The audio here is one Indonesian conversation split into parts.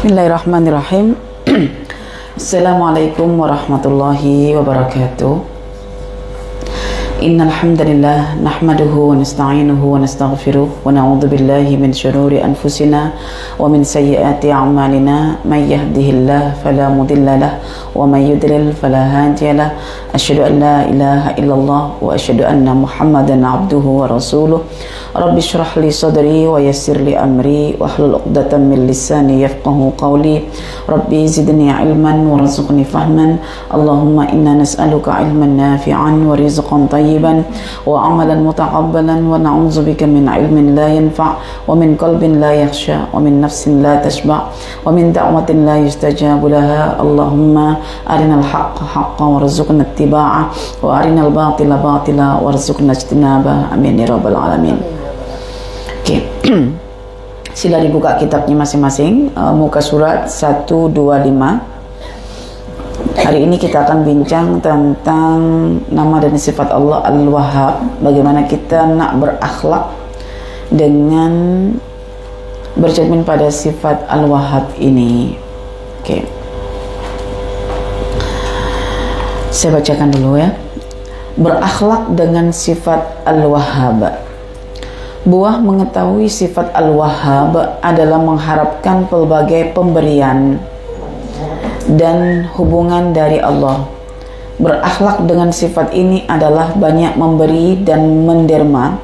Bismillahirrahmanirrahim. Assalamualaikum warahmatullahi wabarakatuh. Innal hamdalillah nahmaduhu wa nasta'inuhu wa nastaghfiruh wa na'udzu billahi min shururi anfusina wa min sayyiati a'malina may yahdihillahu fala mudilla lahu wa may yudlil fala hadiya lahu. Asyhadu an la ilaha illallah wa asyhadu anna Muhammadan 'abduhu wa rasuluh. Rabbi shrah li sadri wa yassir li amri wahlul 'uqdatam min lisani yafqahu qawli. Rabbi zidni ilman warzuqni fahman. Allahumma inna nas'aluka ilman nafi'an wa rizqan tayyiban wa amalan mutaqabbalan wa na'udzubika min ilmin la yanfa' wa min qalbin la yakhsha wa min nafsin la tashba' wa min da'watin la yustajabu laha. Allahumma arinal haqqa haqqan warzuqna ittiba'ah wa arinal batila batila warzuqna ijtinabah. Amin ya rabbal alamin. Oke. Sila dibuka kitabnya masing-masing, muka surat 125. Hari ini kita akan bincang tentang nama dan sifat Allah Al-Wahhab. Bagaimana kita nak berakhlak dengan bercermin pada sifat Al-Wahhab ini. Oke. Saya bacakan dulu ya. Berakhlak dengan sifat Al-Wahhab. Buah mengetahui sifat Al-Wahhab adalah mengharapkan pelbagai pemberian dan hubungan dari Allah. Berakhlak dengan sifat ini adalah banyak memberi dan menderma,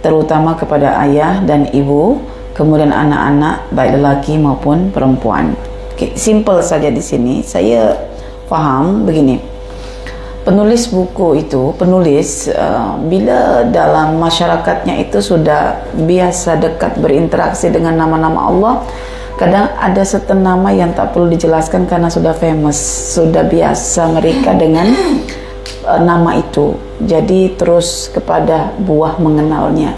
terutama kepada ayah dan ibu, kemudian anak-anak, baik lelaki maupun perempuan. Oke, simple saja di sini. Saya faham begini. Penulis buku itu, bila dalam masyarakatnya itu sudah biasa dekat berinteraksi dengan nama-nama Allah, kadang ada certain nama yang tak perlu dijelaskan karena sudah famous, sudah biasa mereka dengan nama itu. Jadi terus kepada buah mengenalnya.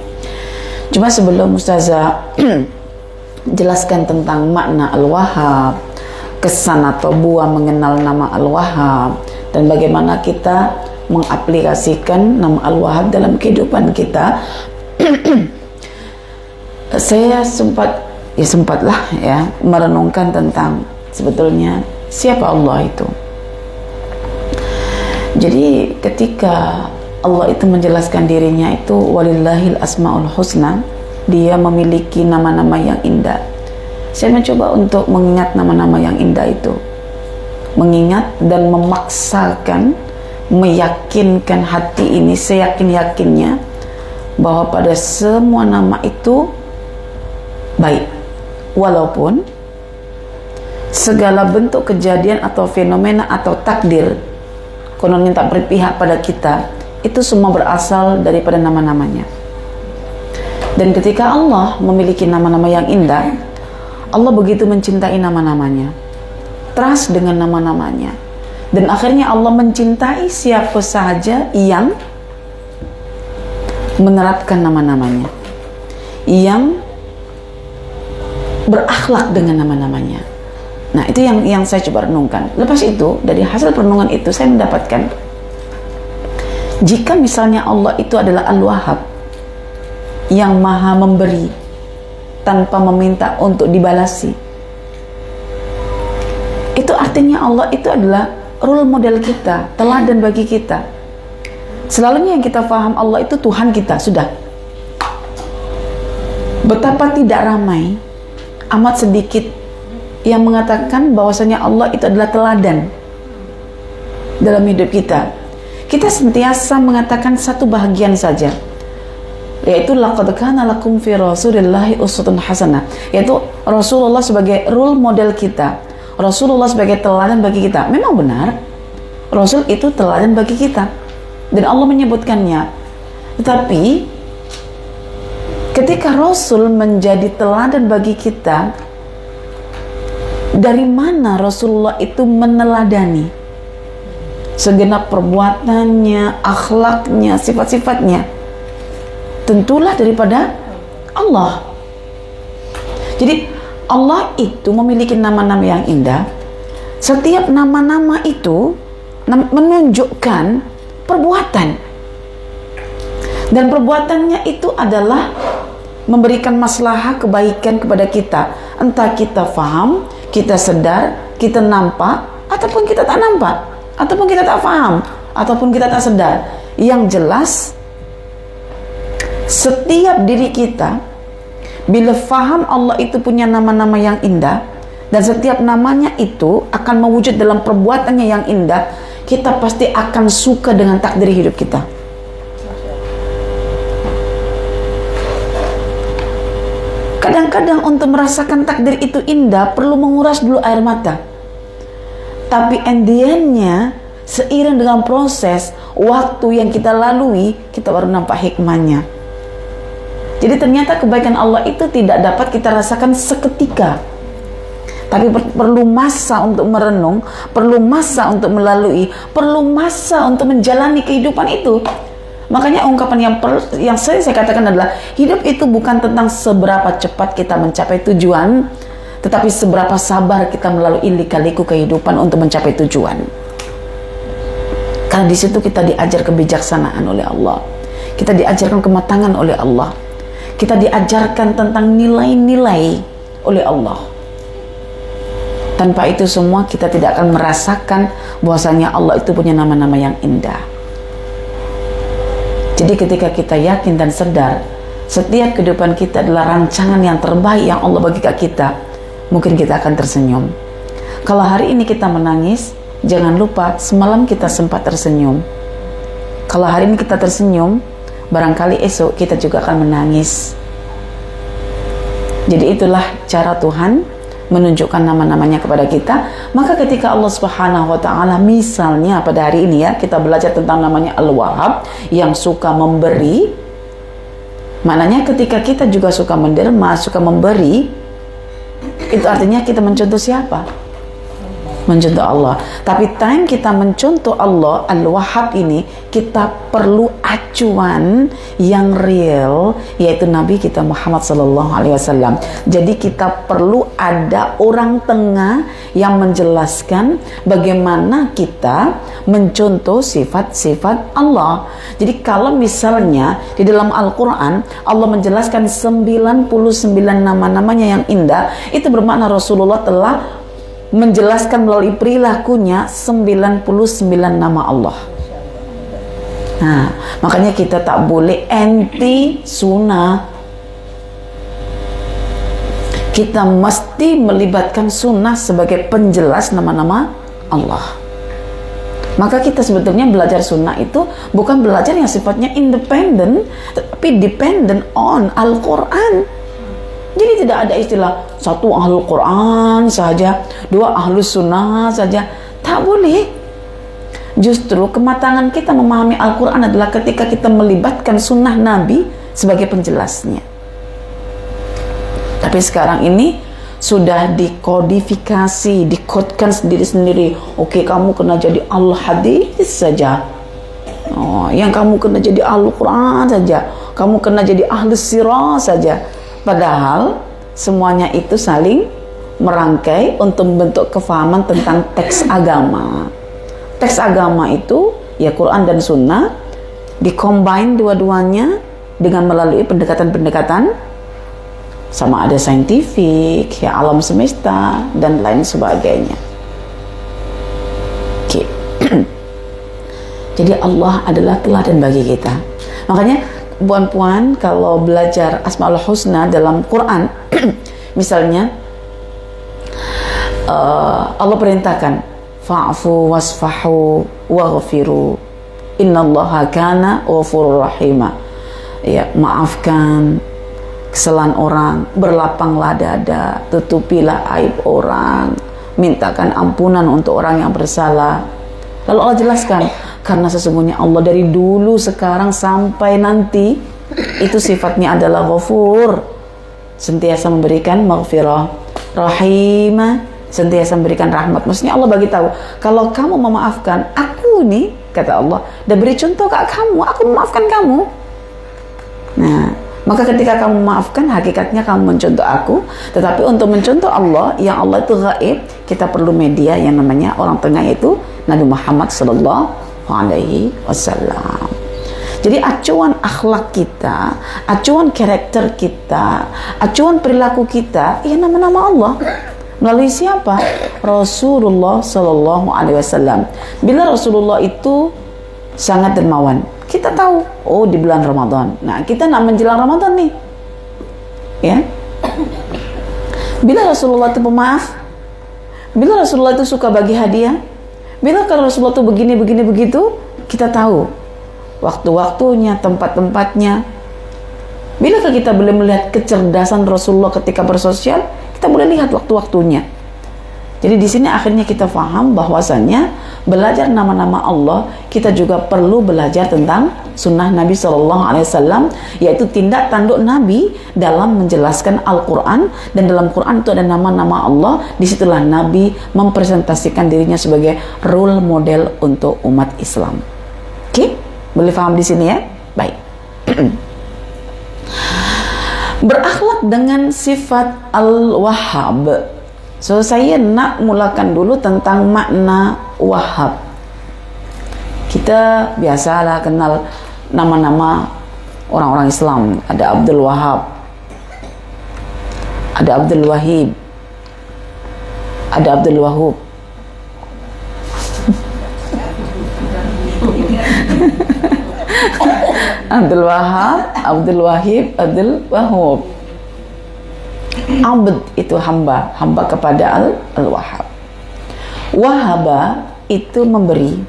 Cuma sebelum Ustazah jelaskan tentang makna Al-Wahhab, kesan atau buah mengenal nama Al-Wahhab, dan bagaimana kita mengaplikasikan nama Al-Wahhab dalam kehidupan kita, saya sempatlah merenungkan tentang sebetulnya siapa Allah itu. Jadi ketika Allah itu menjelaskan dirinya itu walillahil asmaul husna, dia memiliki nama-nama yang indah. Saya mencoba untuk mengingat nama-nama yang indah itu, mengingat dan memaksakan, meyakinkan hati ini seyakin-yakinnya bahwa pada semua nama itu baik, walaupun segala bentuk kejadian atau fenomena atau takdir kononnya tak berpihak pada kita, itu semua berasal daripada nama-namanya. Dan ketika Allah memiliki nama-nama yang indah, Allah begitu mencintai nama-namanya, trust dengan nama-namanya, dan akhirnya Allah mencintai siapa saja yang menerapkan nama-namanya, yang berakhlak dengan nama-namanya. Nah, itu yang saya coba renungkan. Lepas itu, dari hasil perenungan itu saya mendapatkan, jika misalnya Allah itu adalah Al-Wahhab, yang maha memberi tanpa meminta untuk dibalasi, itu artinya Allah itu adalah role model kita, teladan bagi kita. Selalunya yang kita paham Allah itu Tuhan kita, sudah. Betapa tidak ramai, amat sedikit yang mengatakan bahwasanya Allah itu adalah teladan dalam hidup kita. Kita sentiasa mengatakan satu bahagian saja, yaitu laqad kana lakum fi rasulillahi uswatun hasanah, yaitu Rasulullah sebagai role model kita, Rasulullah sebagai teladan bagi kita. Memang benar, Rasul itu teladan bagi kita dan Allah menyebutkannya. Tetapi ketika Rasul menjadi teladan bagi kita, dari mana Rasulullah itu meneladani segenap perbuatannya, akhlaknya, sifat-sifatnya? Tentulah daripada Allah. Jadi Allah itu memiliki nama-nama yang indah. Setiap nama-nama itu menunjukkan perbuatan, dan perbuatannya itu adalah memberikan maslahah kebaikan kepada kita. Entah kita faham, Kita sadar, kita nampak, ataupun kita tak nampak, ataupun kita tak faham, ataupun kita tak sadar. Yang jelas, setiap diri kita bila faham Allah itu punya nama-nama yang indah, dan setiap namanya itu akan mewujud dalam perbuatannya yang indah, kita pasti akan suka dengan takdir hidup kita. Kadang-kadang untuk merasakan takdir itu indah perlu menguras dulu air mata. Tapi end-nya, seiring dengan proses waktu yang kita lalui, kita baru nampak hikmahnya. Jadi ternyata kebaikan Allah itu tidak dapat kita rasakan seketika, tapi perlu masa untuk merenung, perlu masa untuk melalui, perlu masa untuk menjalani kehidupan itu. Makanya ungkapan yang saya katakan adalah, hidup itu bukan tentang seberapa cepat kita mencapai tujuan, tetapi seberapa sabar kita melalui lika-liku kehidupan untuk mencapai tujuan. Karena di situ kita diajar kebijaksanaan oleh Allah, kita diajarkan kematangan oleh Allah, kita diajarkan tentang nilai-nilai oleh Allah. Tanpa itu semua kita tidak akan merasakan bahwasanya Allah itu punya nama-nama yang indah. Jadi ketika kita yakin dan sadar setiap kehidupan kita adalah rancangan yang terbaik yang Allah bagi ke kita, mungkin kita akan tersenyum. Kalau hari ini kita menangis, jangan lupa semalam kita sempat tersenyum. Kalau hari ini kita tersenyum, barangkali esok kita juga akan menangis. Jadi itulah cara Tuhan menunjukkan nama-namanya kepada kita. Maka ketika Allah Subhanahu wa ta'ala, misalnya pada hari ini ya, kita belajar tentang namanya Al-Wahhab, yang suka memberi. Maknanya ketika kita juga suka menderma, suka memberi, itu artinya kita mencontoh siapa? Mencontoh Allah. Tapi time kita mencontoh Allah Al-Wahhab ini, kita perlu acuan yang real, yaitu Nabi kita Muhammad SAW. Jadi kita perlu ada orang tengah yang menjelaskan bagaimana kita mencontoh sifat-sifat Allah. Jadi kalau misalnya di dalam Al-Quran Allah menjelaskan 99 nama-namanya yang indah, itu bermakna Rasulullah telah menjelaskan melalui perilakunya 99 nama Allah. Nah, makanya kita tak boleh anti sunnah. Kita mesti melibatkan sunnah sebagai penjelas nama-nama Allah. Maka kita sebetulnya belajar sunnah itu bukan belajar yang sifatnya independen, tapi dependent on Al-Quran. Jadi tidak ada istilah satu ahlul Quran saja, dua ahlus sunnah saja. Tak boleh. Justru kematangan kita memahami Al-Quran adalah ketika kita melibatkan sunnah Nabi sebagai penjelasnya. Tapi sekarang ini sudah dikodifikasi, dikodkan sendiri-sendiri. Oke, kamu kena jadi al-hadis saja. Oh, yang kamu kena jadi Al-Quran saja. Kamu kena jadi ahlus sirah saja. Padahal semuanya itu saling merangkai untuk membentuk kefahaman tentang teks agama. Teks agama itu ya Quran dan Sunnah, dikombine dua-duanya dengan melalui pendekatan-pendekatan, sama ada saintifik, ya alam semesta dan lain sebagainya. Oke. Jadi Allah adalah teladan bagi kita. Makanya puan-puan kalau belajar Asmaul Husna dalam Quran, misalnya Allah perintahkan fa'fu wasfahu waghfiru innallaha kana ghafurur rahima. Ya, maafkan kesalahan orang, berlapanglah dada, tutupilah aib orang, mintakan ampunan untuk orang yang bersalah. Lalu Allah jelaskan, karena sesungguhnya Allah dari dulu, sekarang, sampai nanti itu sifatnya adalah Ghafur, sentiasa memberikan maghfirah, Rahimah, sentiasa memberikan rahmat. Maksudnya Allah bagi tahu, kalau kamu memaafkan, aku nih, kata Allah, dan beri contoh ke kamu, aku memaafkan kamu. Nah, maka ketika kamu memaafkan, hakikatnya kamu mencontoh aku. Tetapi untuk mencontoh Allah, yang Allah itu gaib, kita perlu media yang namanya orang tengah, itu Nabi Muhammad SAW. Jadi acuan akhlak kita, acuan karakter kita, acuan perilaku kita, ya nama-nama Allah. Melalui siapa? Rasulullah Sallallahu Alaihi Wasallam. Bila Rasulullah itu sangat dermawan, kita tahu, oh di bulan Ramadan. Nah, kita nak menjelang Ramadan nih, ya. Bila Rasulullah itu pemaaf, bila Rasulullah itu suka bagi hadiah, bila kalau Rasulullah itu begini begitu, kita tahu waktu-waktunya, tempat-tempatnya. Bila kita boleh melihat kecerdasan Rasulullah ketika bersosial, kita boleh lihat waktu-waktunya. Jadi di sini akhirnya kita faham bahwasannya belajar nama-nama Allah, kita juga perlu belajar tentang sunnah Nabi Sallallahu Alaihi Wasallam, yaitu tindak tanduk Nabi dalam menjelaskan Al-Quran. Dan dalam Quran itu ada nama-nama Allah. Disitulah Nabi mempresentasikan dirinya sebagai role model untuk umat Islam. Oke, boleh paham di sini ya? Baik. Berakhlak dengan sifat Al-Wahhab. So, saya nak mulakan dulu tentang makna Wahhab. Kita biasalah kenal nama-nama orang-orang Islam. Ada Abdul Wahab, ada Abdul Wahib, ada Abdul Wahub. Abdul Wahab, Abdul Wahib, Abdul Wahub. Abd itu hamba, hamba kepada Al-Wahhab. Wahaba itu memberi.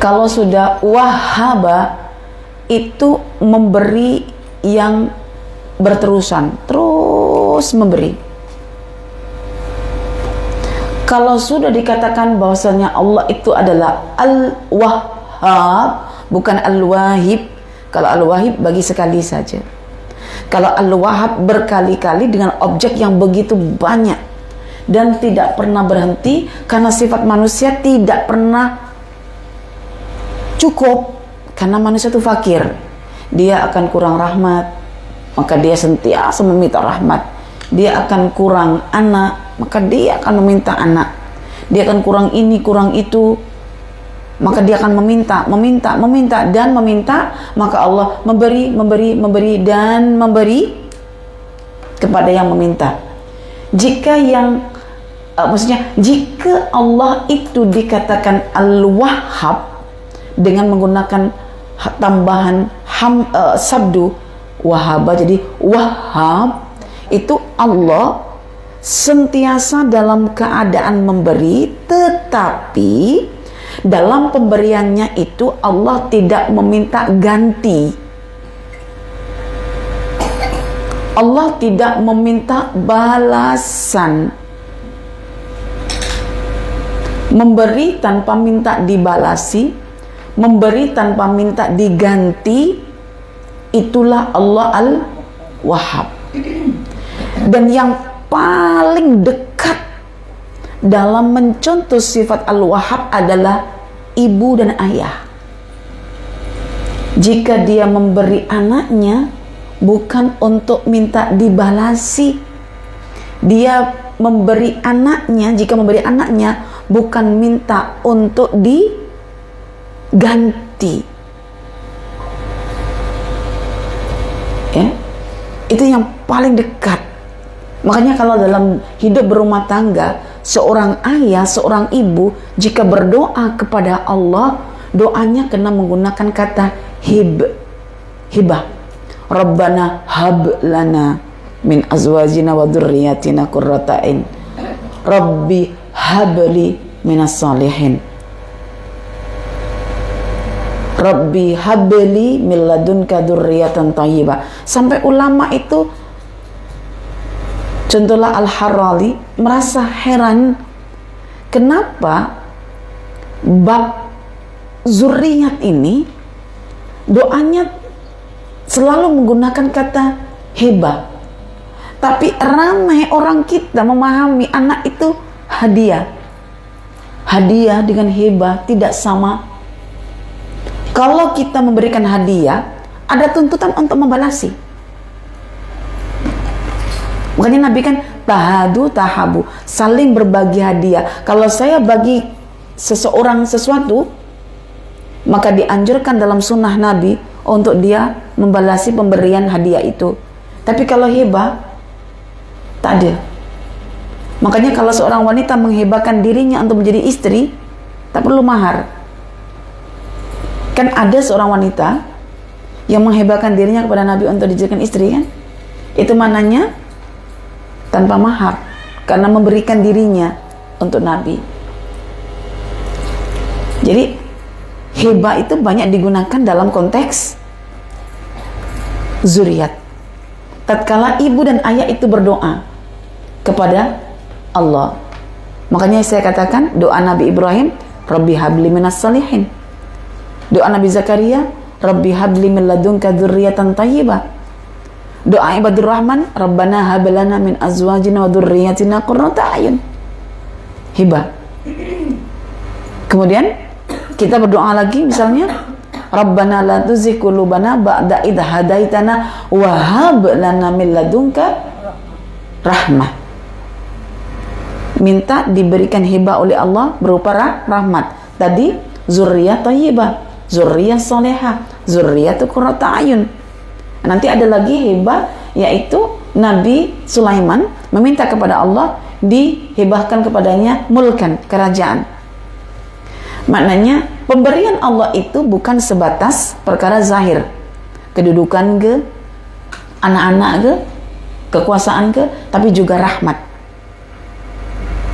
Kalau sudah wahaba itu memberi yang berterusan, terus memberi. Kalau sudah dikatakan bahwasanya Allah itu adalah Al-Wahhab, bukan Al-Wahib. Kalau Al-Wahib bagi sekali saja. Kalau Al-Wahhab berkali-kali dengan objek yang begitu banyak dan tidak pernah berhenti, karena sifat manusia tidak pernah cukup, karena manusia itu fakir. Dia akan kurang rahmat, maka dia sentiasa meminta rahmat. Dia akan kurang anak, maka dia akan meminta anak. Dia akan kurang ini, kurang itu, maka dia akan meminta, dan meminta. Maka Allah memberi dan memberi kepada yang meminta. Jika jika Allah itu dikatakan Al-Wahhab dengan menggunakan tambahan sabdu wahaba, jadi Wahhab, itu Allah sentiasa dalam keadaan memberi, tetapi dalam pemberiannya itu Allah tidak meminta ganti. Allah tidak meminta balasan. Memberi tanpa minta dibalasi, memberi tanpa minta diganti, itulah Allah Al-Wahhab. Dan yang paling dekat dalam mencontoh sifat Al-Wahhab adalah ibu dan ayah. Jika dia memberi anaknya bukan untuk minta dibalasi, dia memberi anaknya, jika memberi anaknya bukan minta untuk diganti. Ya, itu yang paling dekat. Makanya kalau dalam hidup berumah tangga, seorang ayah, seorang ibu jika berdoa kepada Allah, doanya kena menggunakan kata hibah. Rabbana hab lana min azwajina wa dzurriyyatina qurrata a'yun. Rabbi habli minas salihin. Rabbi habli min ladunka dzurriyyatan thayyibah. Sampai ulama itu, contohlah Al-Harrali, merasa heran kenapa bab zurriyat ini doanya selalu menggunakan kata hibah. Tapi ramai orang kita memahami anak itu hadiah. Hadiah dengan hibah tidak sama. Kalau kita memberikan hadiah, ada tuntutan untuk membalasi. Makanya Nabi kan tahadu tahabu, saling berbagi hadiah. Kalau saya bagi seseorang sesuatu, maka dianjurkan dalam sunnah Nabi untuk dia membalasi pemberian hadiah itu. Tapi kalau hibah, Tak ada. Makanya kalau seorang wanita menghibahkan dirinya untuk menjadi istri, tak perlu mahar. Kan ada seorang wanita yang menghibahkan dirinya kepada Nabi untuk dijadikan istri kan? Itu mananya tanpa mahar, karena memberikan dirinya untuk Nabi. Jadi hibah itu banyak digunakan dalam konteks zuriat. Tatkala ibu dan ayah itu berdoa kepada Allah. Makanya saya katakan doa Nabi Ibrahim, Rabbi habli minas salihin. Doa Nabi Zakaria, Rabbi habli min ladunka dzurriyyatan thayyibah. Doa ibadur Rahman, Rabbana hab lana min azwajina wa dzurriyyatina qurrata a'yun. Hibah. Kemudian kita berdoa lagi misalnya, Rabbana la tuzigh qulubana ba'da idh hadaitana wa hab lana min ladunka rahmah. Minta diberikan hibah oleh Allah berupa rahmat. Tadi zurriyah thayyibah, zurriyah salihah, zurriyatu qurrata ayun. Nanti ada lagi hibah, yaitu Nabi Sulaiman meminta kepada Allah dihibahkan kepadanya mulkan, kerajaan. Maknanya pemberian Allah itu bukan sebatas perkara zahir, kedudukan ke, anak-anak ke, kekuasaan ke, tapi juga rahmat.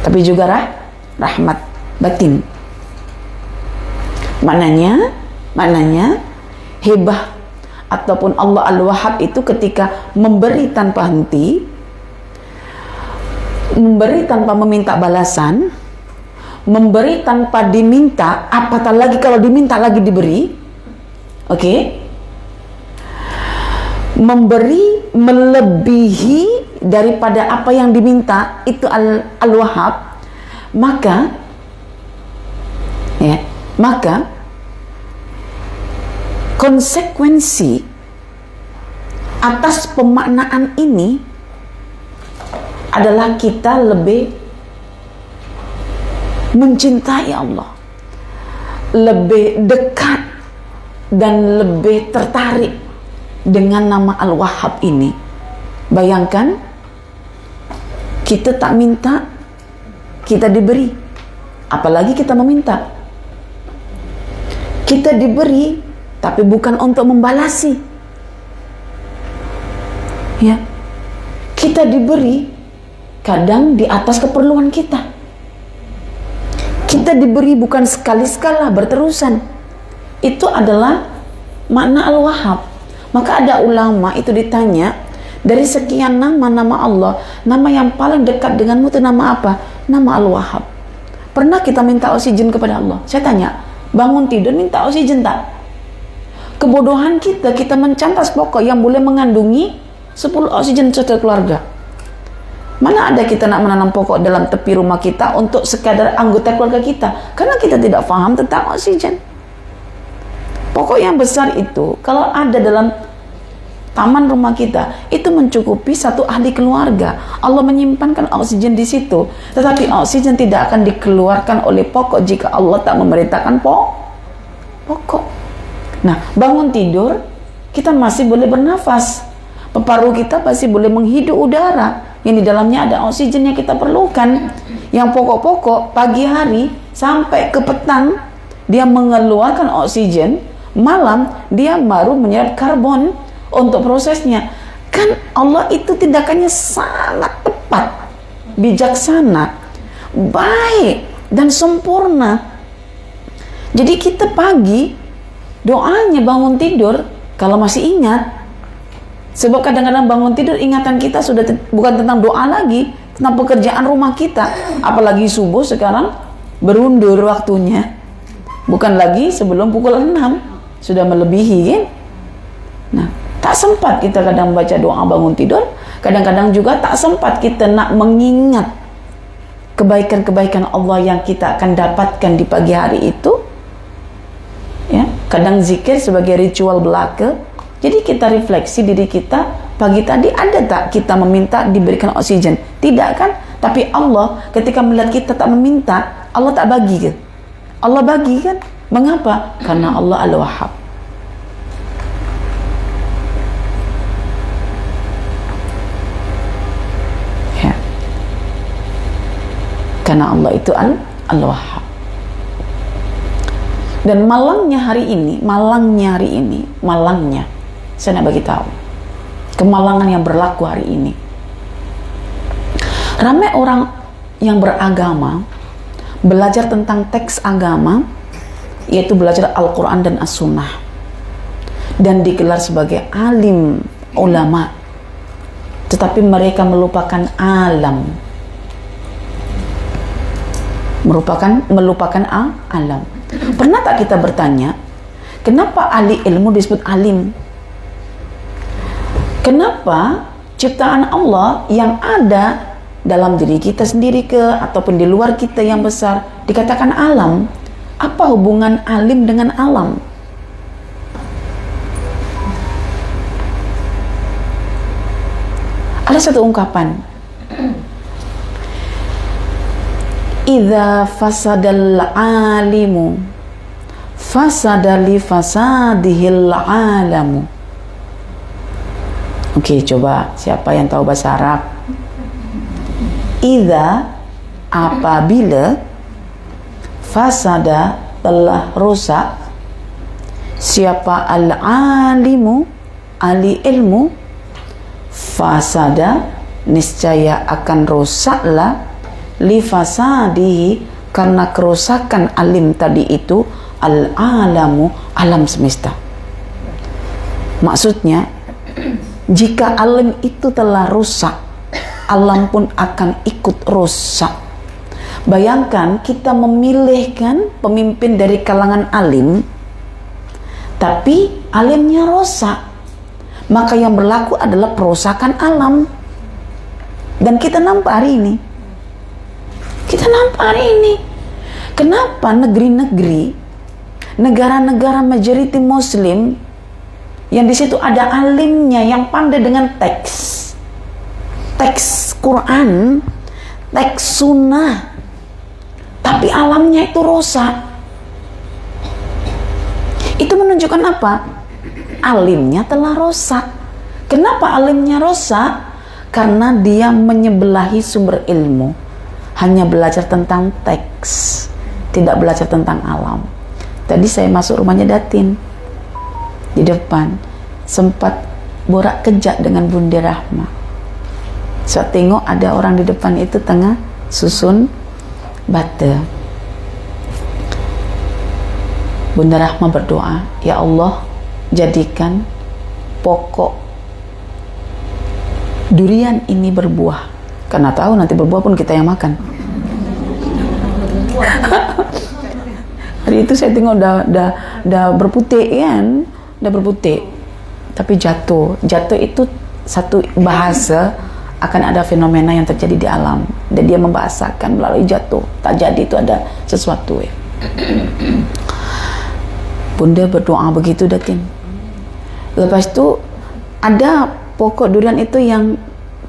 Tapi juga rahmat batin. Maknanya hibah ataupun Allah Al-Wahhab itu ketika memberi tanpa henti, memberi tanpa meminta balasan, memberi tanpa diminta, apatah lagi kalau diminta lagi diberi. Oke? Memberi melebihi daripada apa yang diminta, itu Al-Wahhab. Maka konsekuensi atas pemaknaan ini adalah kita lebih mencintai Allah, lebih dekat dan lebih tertarik dengan nama Al-Wahhab ini. Bayangkan, kita tak minta, kita diberi. Apalagi kita meminta. Kita diberi, tapi bukan untuk membalasi. Ya, kita diberi kadang di atas keperluan kita. Kita diberi bukan sekali-sekala, berterusan. Itu adalah makna Al-Wahhab. Maka ada ulama itu ditanya, dari sekian nama-nama Allah, nama yang paling dekat denganmu itu nama apa? Nama Al-Wahhab. Pernah kita minta oksigen kepada Allah? Saya tanya, bangun tidur minta oksigen tak? Kebodohan kita mencantas pokok yang boleh mengandungi 10 oksigen satu keluarga. Mana ada kita nak menanam pokok dalam tepi rumah kita untuk sekadar anggota keluarga kita? Karena kita tidak faham tentang oksigen. Pokok yang besar itu kalau ada dalam taman rumah kita, itu mencukupi satu ahli keluarga. Allah menyimpankan oksigen di situ. Tetapi oksigen tidak akan dikeluarkan oleh pokok jika Allah tak memerintahkan pokok. Nah, bangun tidur, kita masih boleh bernafas. Paru kita masih boleh menghidup udara yang di dalamnya ada oksigen yang kita perlukan. Yang pokok-pokok pagi hari sampai ke petang dia mengeluarkan oksigen, malam dia baru menyerap karbon untuk prosesnya. Kan Allah itu tindakannya sangat tepat, bijaksana, baik dan sempurna. Jadi kita pagi doanya bangun tidur, kalau masih ingat, sebab kadang-kadang bangun tidur ingatan kita sudah bukan tentang doa lagi, tentang pekerjaan rumah kita. Apalagi subuh sekarang berundur waktunya, bukan lagi sebelum pukul 6, sudah melebihi kan. Nah, tak sempat kita kadang baca doa bangun tidur, kadang-kadang juga tak sempat kita nak mengingat kebaikan-kebaikan Allah yang kita akan dapatkan di pagi hari itu. Ya, kadang zikir sebagai ritual belaka. Jadi kita refleksi diri kita, pagi tadi ada tak kita meminta diberikan oksigen? Tidak kan? Tapi Allah ketika melihat kita tak meminta, Allah tak bagi ke? Allah bagi kan? Mengapa? Karena Allah Al-Wahhab. Ya. Karena Allah itu Al-Wahhab. Dan malangnya hari ini, saya nak bagi tahu kemalangan yang berlaku hari ini. Ramai orang yang beragama belajar tentang teks agama, yaitu belajar Al-Quran dan As-Sunnah, dan digelar sebagai alim ulama, tetapi mereka melupakan alam, melupakan alam. Pernah tak kita bertanya, kenapa ahli ilmu disebut alim? Kenapa ciptaan Allah yang ada dalam diri kita sendiri ataupun di luar kita yang besar dikatakan alam? Apa hubungan alim dengan alam? Ada satu ungkapan, idza fasadal alimu fasada li fasadihil alamu. Oke, coba siapa yang tahu bahasa Arab? Idza, apabila, fasada, telah rusak, siapa al-alimu, ahli ilmu, fasada, niscaya akan rusaklah, li fasadihi, karena kerusakan alim tadi itu, al-alamu, alam semesta. Maksudnya, jika alim itu telah rusak, alam pun akan ikut rusak. Bayangkan kita memilihkan pemimpin dari kalangan alim, tapi alimnya rusak, maka yang berlaku adalah perusakan alam. Dan kita nampak hari ini. Kenapa negeri-negeri, negara-negara majoriti Muslim yang di situ ada alimnya yang pandai dengan teks Quran, teks Sunnah, tapi alamnya itu rusak? Itu menunjukkan apa? Alimnya telah rusak. Kenapa alimnya rusak? Karena dia menyebelahi sumber ilmu, hanya belajar tentang teks, tidak belajar tentang alam. Tadi saya masuk rumahnya Datin, di depan sempat borak kejak dengan Bunda Rahma. Saya tengok ada orang di depan itu tengah susun bata. Bunda Rahma berdoa, ya Allah, jadikan pokok durian ini berbuah. Karena tahu nanti berbuah pun kita yang makan. Hari itu saya tengok dah berputik kan, dah berputik, tapi jatuh itu satu bahasa akan ada fenomena yang terjadi di alam, dan dia membahasakan melalui jatuh. Tak jadi itu ada sesuatu ya. Bunda berdoa begitu Datin. Lepas itu ada pokok durian itu yang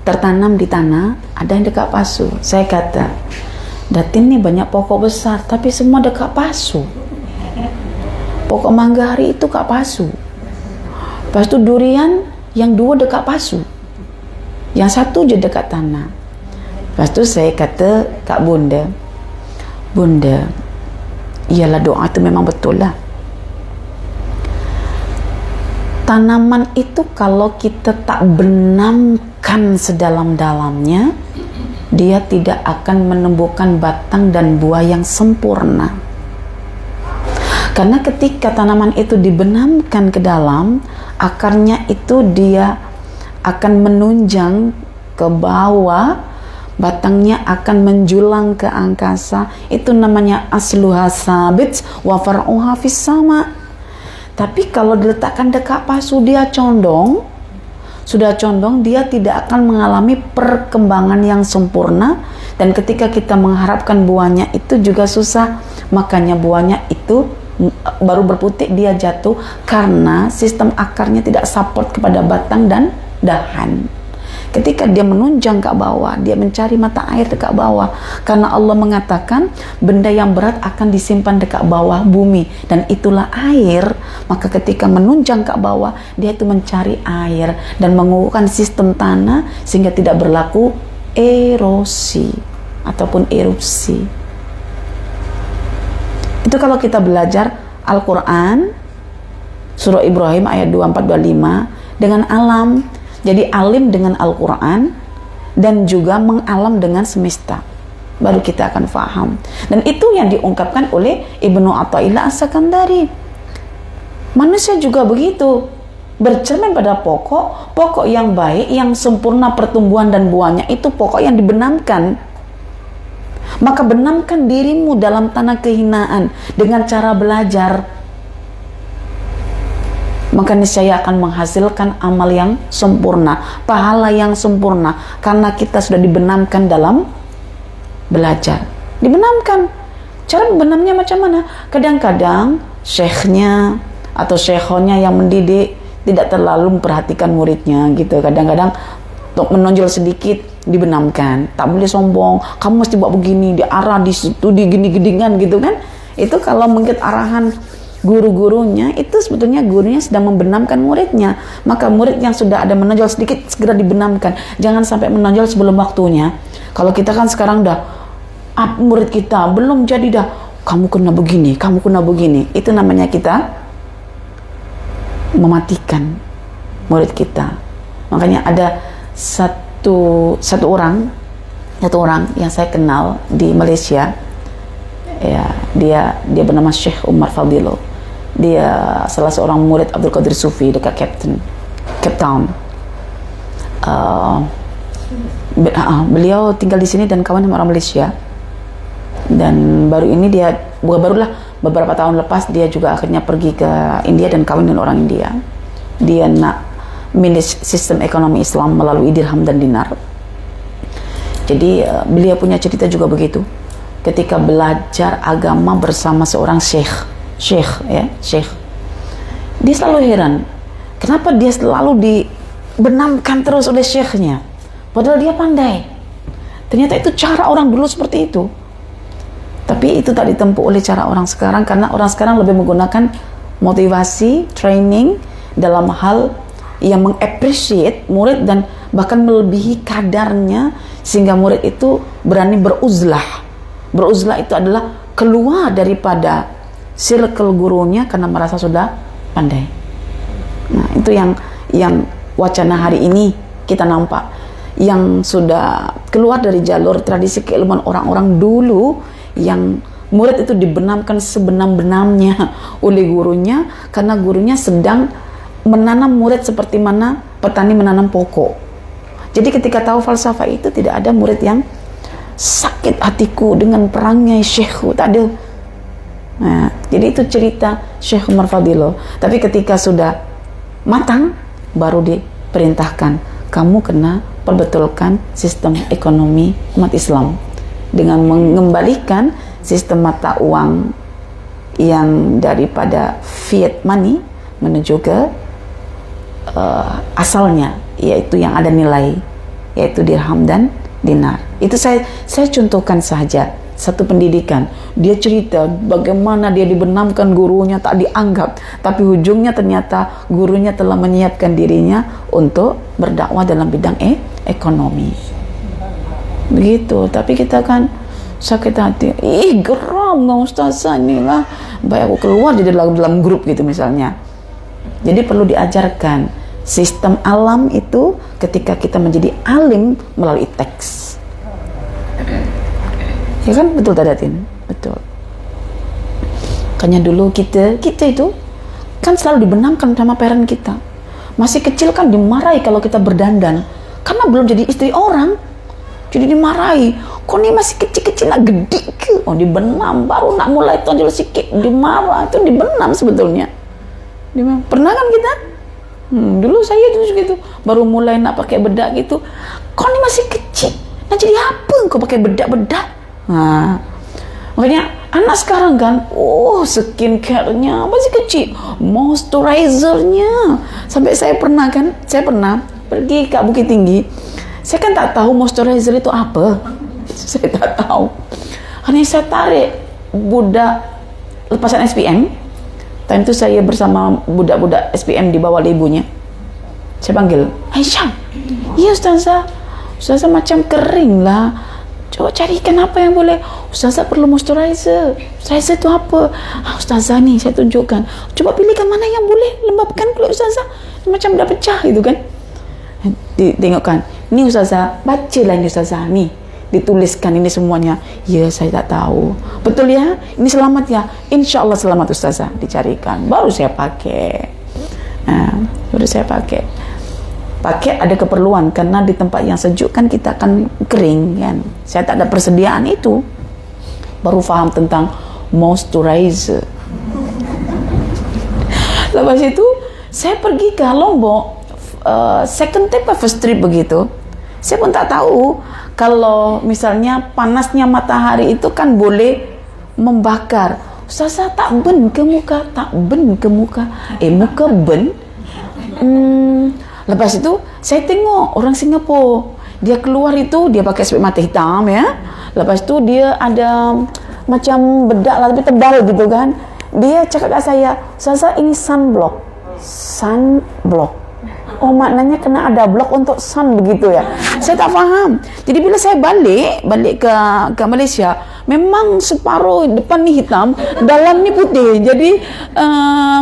tertanam di tanah, ada yang dekat pasu. Saya kata, Datin nih banyak pokok besar, tapi semua dekat pasu. Pokok mangga hari itu kak pasu. Lepas itu durian yang dua dekat pasu, yang satu je dekat tanah. Lepas itu saya kata Kak Bunda, iyalah doa itu memang betul lah. Tanaman itu kalau kita tak benamkan sedalam-dalamnya, dia tidak akan menumbuhkan batang dan buah yang sempurna. Karena ketika tanaman itu dibenamkan ke dalam, akarnya itu dia akan menunjang ke bawah, batangnya akan menjulang ke angkasa. Itu namanya asluha sabit wa far'uha fis sama. Tapi kalau diletakkan dekat pasu, dia condong, sudah condong, dia tidak akan mengalami perkembangan yang sempurna, dan ketika kita mengharapkan buahnya itu juga susah. Makanya buahnya itu baru berputik dia jatuh karena sistem akarnya tidak support kepada batang dan dahan. Ketika dia menunjang ke bawah, dia mencari mata air dekat bawah, karena Allah mengatakan benda yang berat akan disimpan dekat bawah bumi, dan itulah air. Maka ketika menunjang ke bawah, dia itu mencari air dan mengukuhkan sistem tanah sehingga tidak berlaku erosi. ataupun erupsi. Itu kalau kita belajar Al-Quran surah Ibrahim ayat 24-25 dengan alam. Jadi alim dengan Al-Quran dan juga mengalam dengan semesta, baru kita akan faham. Dan itu yang diungkapkan oleh Ibnu Athaillah As-Sakandari. Manusia juga begitu, bercermin pada pokok yang baik, yang sempurna pertumbuhan dan buahnya, itu pokok yang dibenamkan. Maka benamkan dirimu dalam tanah kehinaan dengan cara belajar, maka niscaya akan menghasilkan amal yang sempurna, pahala yang sempurna, karena kita sudah dibenamkan dalam belajar. Dibenamkan. Cara membenamnya macam mana? Kadang-kadang syekhnya atau syekhonnya yang mendidik tidak terlalu memperhatikan muridnya gitu. Kadang-kadang untuk menonjol sedikit dibenamkan, tak boleh sombong, kamu mesti buat begini, diarah di situ, di gini-giningan gitu kan. Itu kalau mungkin arahan guru-gurunya, itu sebetulnya gurunya sedang membenamkan muridnya. Maka murid yang sudah ada menonjol sedikit segera dibenamkan, jangan sampai menonjol sebelum waktunya. Kalau kita kan sekarang dah murid kita belum jadi dah, kamu kena begini, kamu kena begini, itu namanya kita mematikan murid kita. Makanya ada satu orang yang saya kenal di Malaysia, ya, dia bernama Syekh Umar Fadilo. Dia salah seorang murid Abdul Qadir Sufi dekat Cape Town. Beliau tinggal di sini dan kawan sama orang Malaysia. Dan barulah beberapa tahun lepas dia juga akhirnya pergi ke India dan kawin dengan orang India. Dia nak manage sistem ekonomi Islam melalui dirham dan dinar. Jadi beliau punya cerita juga begitu. Ketika belajar agama bersama seorang syekh, dia selalu heran, kenapa dia selalu dibenamkan terus oleh syekhnya, padahal dia pandai. Ternyata itu cara orang dulu seperti itu. Tapi itu tak ditempuh oleh cara orang sekarang, karena orang sekarang lebih menggunakan motivasi, training dalam hal yang mengappreciate murid dan bahkan melebihi kadarnya, sehingga murid itu berani beruzlah. Beruzlah itu adalah keluar daripada circle gurunya karena merasa sudah pandai. Nah, itu yang wacana hari ini kita nampak, yang sudah keluar dari jalur tradisi keilmuan orang-orang dulu, yang murid itu dibenamkan sebenam-benamnya oleh gurunya, karena gurunya sedang menanam murid seperti mana petani menanam pokok. Jadi ketika tahu falsafah itu, tidak ada murid yang sakit hatiku dengan perangnya syekh, tak ada. Nah, jadi itu cerita Syekh Umar Fadilo. Tapi ketika sudah matang, baru diperintahkan, kamu kena perbetulkan sistem ekonomi umat Islam dengan mengembalikan sistem mata uang yang daripada fiat money menuju ke asalnya, yaitu yang ada nilai, yaitu dirham dan dinar. Itu saya contohkan saja satu pendidikan. Dia cerita bagaimana dia dibenamkan gurunya, tak dianggap, tapi ujungnya ternyata gurunya telah menyiapkan dirinya untuk berdakwah dalam bidang ekonomi. Begitu. Tapi kita kan sakit hati, geram dong ustazah ini lah, baik aku keluar jadi dalam grup gitu misalnya. Jadi perlu diajarkan sistem alam itu ketika kita menjadi alim melalui teks. Ya kan, betul Tadatin? Betul. Makanya dulu kita itu kan selalu dibenamkan sama parent kita. Masih kecil kan dimarahi kalau kita berdandan, karena belum jadi istri orang. Jadi dimarahi, kok ini masih kecil-kecil nak gede ke? Oh, dibenam, baru nak mulai tonjol sikit dimarah, itu dibenam sebetulnya. Pernah kan kita? Dulu saya itu gitu, baru mulai nak pakai bedak gitu, kok ini masih kecil, nah jadi apa kau pakai bedak-bedak? Nah, makanya anak sekarang kan, skincare-nya masih kecil, moisturizer-nya, sampai saya pernah pergi ke Bukit Tinggi, saya kan tak tahu moisturizer itu apa, saya tak tahu, hanya saya tarik budak lepasan SPM. Time itu saya bersama budak-budak SPM di bawah ibunya. Saya panggil, Aisyah, iya ustazah macam kering lah, Coba carikan apa yang boleh. Ustazah perlu moisturizer. Moisturizer itu apa? Ustazah nih saya tunjukkan. Coba pilihkan mana yang boleh lembabkan kulit Ustazah. Macam dah pecah gitu kan. Tengokkan. Ni Ustazah, bacalah ni Ustazah. Ni dituliskan ini semuanya. Ya, saya tak tahu. Betul ya? Ini selamat ya? Insya Allah selamat Ustazah. Dicarikan. Baru saya pakai. Baru saya pakai. Pakai ada keperluan, karena di tempat yang sejuk kan kita akan kering kan. Saya tak ada persediaan itu. Baru faham tentang moisturizer. Lepas itu saya pergi ke Lombok, second trip atau first trip begitu. Saya pun tak tahu kalau misalnya panasnya matahari itu kan boleh membakar. Ustazah tak ben ke muka, tak ben ke muka. Muka ben. Lepas itu saya tengok orang Singapura, dia keluar itu dia pakai spek mata hitam ya. Lepas itu dia ada macam bedak lah tapi tebal gitu kan. Dia cakap kat saya, "Ustazah ini sunblock." Sunblock. Oh, maknanya kena ada blok untuk sun begitu ya. Saya tak faham. Jadi bila saya balik ke Malaysia, memang separuh depan ni hitam, dalam ni putih. Jadi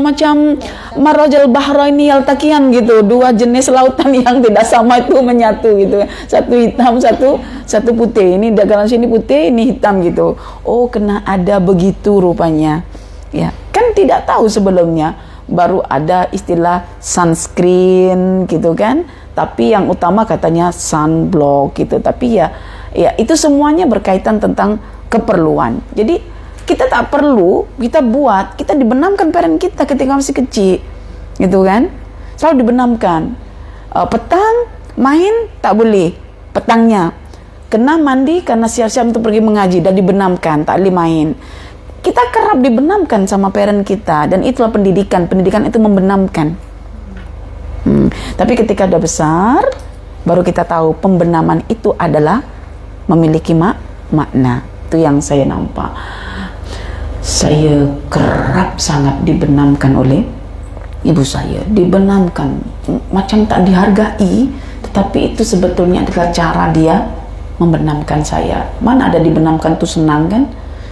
macam Marajal Bahraini Yaltaqiyan gitu. Dua jenis lautan yang tidak sama itu menyatu gitu. Satu hitam, satu putih. Ini dalam sini putih, ini hitam gitu. Oh, kena ada begitu rupanya. Ya, kan tidak tahu sebelumnya. Baru ada istilah sunscreen gitu kan, tapi yang utama katanya sunblock gitu. Tapi ya itu semuanya berkaitan tentang keperluan. Jadi kita tak perlu kita buat, kita dibenamkan parent kita ketika masih kecil gitu kan, selalu dibenamkan. Petang main tak boleh, petangnya kena mandi karena siap-siap untuk pergi mengaji, dan dibenamkan tak boleh main. Kita kerap dibenamkan sama parent kita, dan itulah pendidikan itu membenamkan. Tapi ketika sudah besar, baru kita tahu pembenaman itu adalah memiliki makna. Itu yang saya nampak. Saya kerap sangat dibenamkan oleh ibu saya, dibenamkan macam tak dihargai, tetapi itu sebetulnya adalah cara dia membenamkan saya. Mana ada dibenamkan tu senang kan?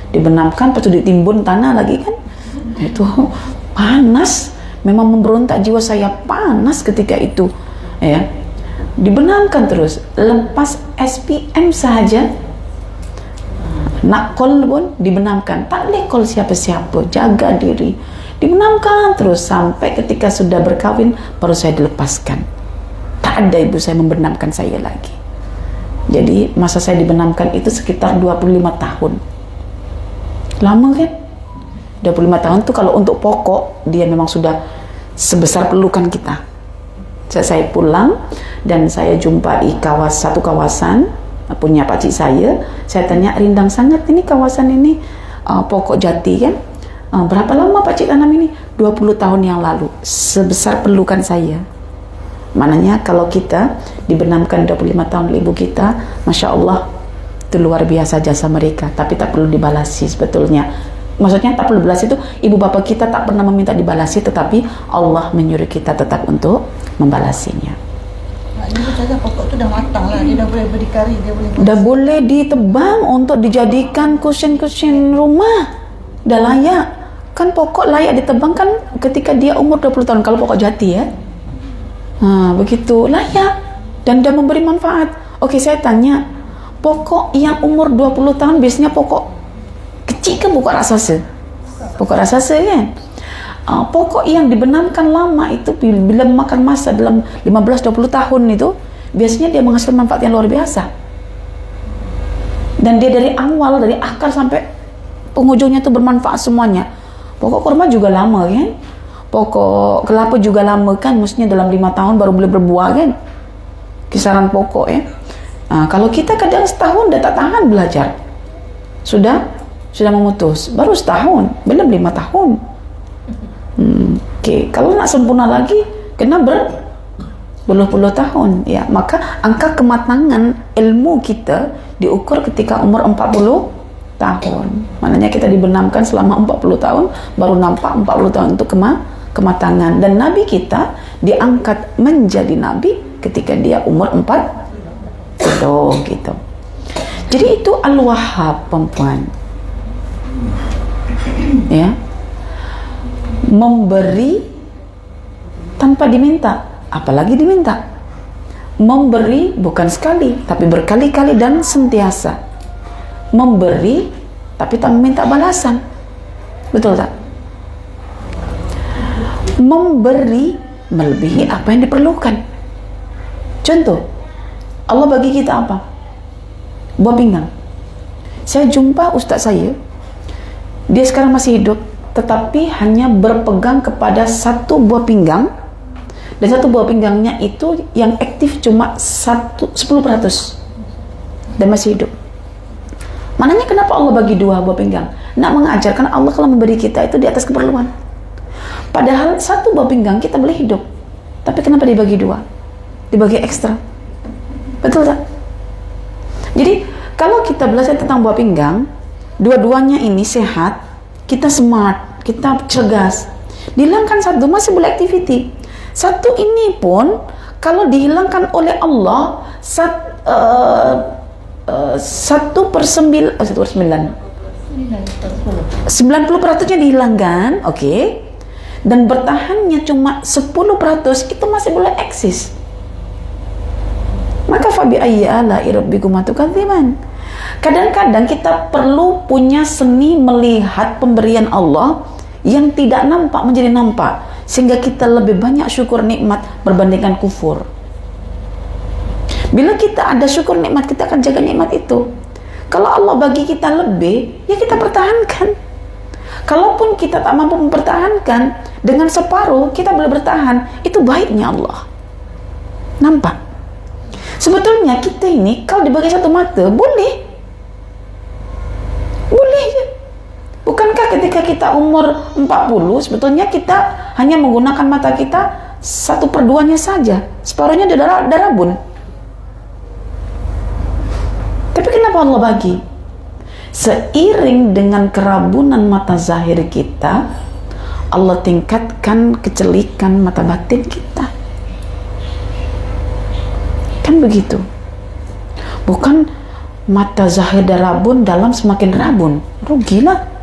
Dibenamkan, lepas itu ditimbun tanah lagi kan, itu panas, memang memberontak jiwa saya, panas ketika itu ya. Dibenamkan terus, lepas SPM saja nak call pun dibenamkan, tak boleh call siapa-siapa, jaga diri, dibenamkan terus sampai ketika sudah berkahwin baru saya dilepaskan. Tak ada ibu saya membenamkan saya lagi. Jadi masa saya dibenamkan itu sekitar 25 tahun. Lama kan? 25 tahun tu kalau untuk pokok dia memang sudah sebesar pelukan kita. Saya pulang dan saya jumpai satu kawasan punya pakcik saya tanya, "Rindang sangat ini kawasan ini, pokok jati kan? Berapa lama pakcik tanam ini?" 20 tahun yang lalu, sebesar pelukan saya. Maknanya kalau kita dibenamkan 25 tahun oleh ibu kita, Masya Allah, itu luar biasa jasa mereka, tapi tak perlu dibalasi sebetulnya. Maksudnya tak perlu dibalasi itu, ibu bapa kita tak pernah meminta dibalasi, tetapi Allah menyuruh kita tetap untuk membalasinya. Ini saja pokok tu dah matang lah, dia dah boleh berdikari, dia boleh dah boleh ditebang untuk dijadikan cushion rumah, dah layak kan. Pokok layak ditebang kan ketika dia umur 20 tahun kalau pokok jati ya. Begitu layak dan dah memberi manfaat. Okey, saya tanya, pokok yang umur 20 tahun biasanya pokok kecil ke pokok raksasa? Pokok raksasa kan? Pokok yang dibenamkan lama itu bila makan masa dalam 15-20 tahun itu, biasanya dia menghasilkan manfaat yang luar biasa. Dan dia dari awal, dari akar sampai penghujungnya itu bermanfaat semuanya. Pokok kurma juga lama kan? Pokok kelapa juga lama kan? Maksudnya dalam 5 tahun baru boleh berbuah kan? Kisaran pokok ya. Kalau kita kadang setahun dah tak tahan belajar, sudah memutus, baru setahun, belum 5 tahun. Okey, kalau nak sempurna lagi kena berpuluh-puluh tahun ya. Maka angka kematangan ilmu kita diukur ketika umur 40 tahun. Maknanya kita dibenamkan selama 40 tahun baru nampak 40 tahun untuk kematangan. Dan Nabi kita diangkat menjadi Nabi ketika dia umur 40 gitu. Jadi itu Al-Wahhab, perempuan. Ya. Memberi tanpa diminta, apalagi diminta. Memberi bukan sekali, tapi berkali-kali dan sentiasa. Memberi tapi tak meminta balasan. Betul tak? Memberi melebihi apa yang diperlukan. Contoh, Allah bagi kita apa? Buah pinggang. Saya jumpa ustaz saya, dia sekarang masih hidup, tetapi hanya berpegang kepada satu buah pinggang, dan satu buah pinggangnya itu yang aktif cuma 10% dan masih hidup. Maknanya kenapa Allah bagi dua buah pinggang? Nak mengajarkan Allah kalau memberi kita itu di atas keperluan. Padahal satu buah pinggang kita boleh hidup, tapi kenapa dibagi dua? Dibagi ekstra. Betul tak? Jadi kalau kita belajar tentang buah pinggang, dua-duanya ini sehat, kita smart, kita cergas. Dihilangkan satu masih boleh activity. Satu ini pun kalau dihilangkan oleh Allah 90%-nya dihilangkan, oke. Dan bertahannya cuma 10%, itu masih boleh eksis. Maka fabi ayyi ala'i rabbikuma tukadziban. Kadang-kadang kita perlu punya seni melihat pemberian Allah yang tidak nampak menjadi nampak, sehingga kita lebih banyak syukur nikmat berbandingkan kufur. Bila kita ada syukur nikmat, kita akan jaga nikmat itu. Kalau Allah bagi kita lebih, ya kita pertahankan. Kalaupun kita tak mampu mempertahankan, dengan separuh kita boleh bertahan. Itu baiknya Allah. Nampak? Sebetulnya kita ini kalau dibagi satu mata, boleh ya. Bukankah ketika kita umur 40, sebetulnya kita hanya menggunakan mata kita 1/2-nya saja, separuhnya darabun. Tapi kenapa Allah bagi? Seiring dengan kerabunan mata zahir kita, Allah tingkatkan kecelikan mata batin kita. Kan begitu. Bukan mata zahir darabun, dalam semakin rabun. Rugilah.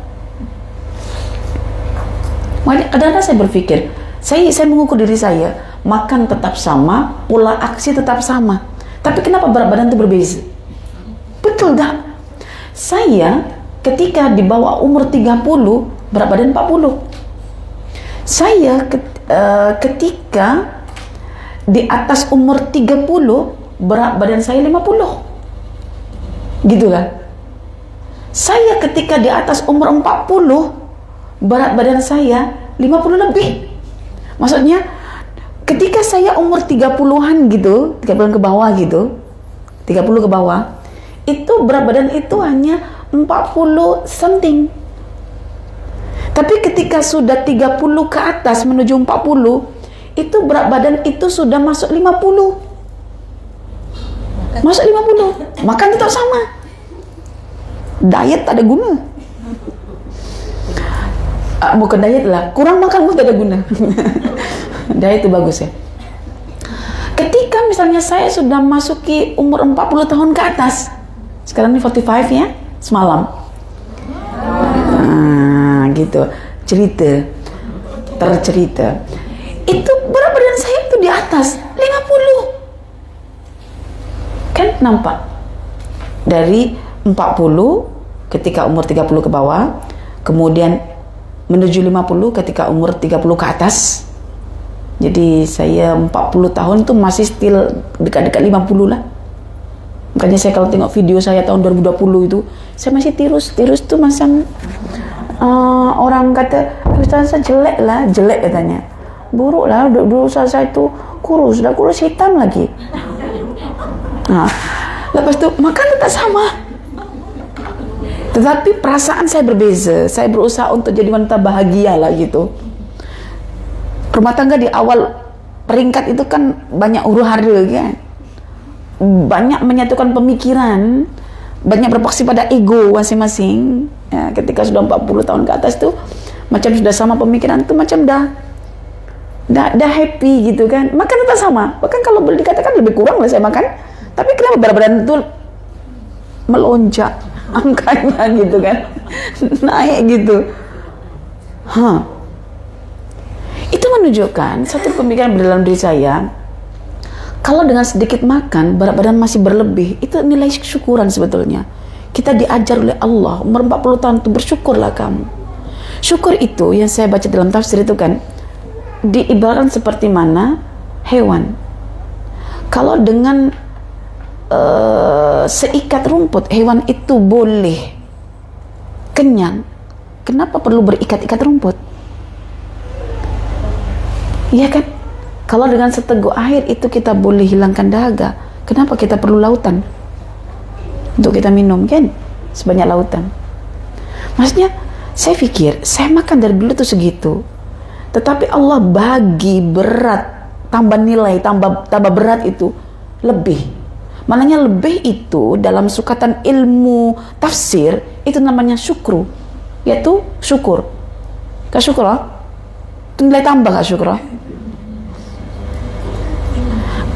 Kadang-kadang saya berpikir, saya mengukur diri saya, makan tetap sama, pola aksi tetap sama, tapi kenapa berat badan itu berbeza? Betul tak? Saya ketika di bawah umur 30, berat badan 40. Saya ketika di atas umur 30, berat badan saya 50. Gitulah. Saya ketika di atas umur 40, berat badan saya 50 lebih. Maksudnya ketika saya umur 30-an gitu, 30-an ke bawah gitu, 30 ke bawah, itu berat badan itu hanya 40 something. Tapi ketika sudah 30 ke atas menuju 40, itu berat badan itu sudah masuk 50. Masuk 50. Makan tetap sama. Diet tak ada guna. Bukan diet lah, kurang makan pun tak ada guna. Diet itu bagus ya. Ketika misalnya saya sudah masuki umur 40 tahun ke atas, sekarang ini 45 ya, semalam. Gitu, tercerita. Itu berat badan saya itu di atas 50. Kan nampak? Dari 40 ketika umur 30 ke bawah, kemudian menuju 50 ketika umur 30 ke atas. Jadi saya 40 tahun tuh masih still dekat-dekat 50 lah. Makanya saya kalau tengok video saya tahun 2020 itu, saya masih tirus tuh macam orang kata, Ustaz jelek lah, jelek katanya. Buruk lah, dulu saya itu kurus hitam lagi. Lepas itu makan tetap sama. Tetapi perasaan saya berbeza. Saya berusaha untuk jadi wanita bahagia lah gitu. Rumah tangga di awal peringkat itu kan banyak huru-hara kan. Banyak menyatukan pemikiran, banyak berpaksi pada ego masing-masing. Ya, ketika sudah 40 tahun ke atas tuh macam sudah sama pemikiran tuh, macam dah happy gitu kan. Makan tetap sama. Bahkan kalau boleh dikatakan lebih kurang lah saya makan. Tapi kenapa berat badan itu melonjak angkanya gitu kan, naik gitu. Itu menunjukkan satu pemikiran dalam diri saya, kalau dengan sedikit makan berat badan masih berlebih, itu nilai syukuran sebetulnya. Kita diajar oleh Allah umur 40 tahun itu bersyukurlah kamu. Syukur itu yang saya baca dalam tafsir itu kan diibaratkan seperti mana hewan. Kalau dengan seikat rumput hewan itu boleh kenyang, kenapa perlu berikat-ikat rumput? Iya kan? Kalau dengan seteguk air itu kita boleh hilangkan dahaga, kenapa kita perlu lautan untuk kita minum kan? Sebanyak lautan. Maksudnya saya pikir saya makan dari dulu tuh segitu, tetapi Allah bagi berat, tambah nilai, tambah berat itu lebih. Maknanya lebih itu dalam sukatan ilmu tafsir itu namanya syukru, yaitu syukur. Kak syukur lah, nilai tambah kak syukur lah.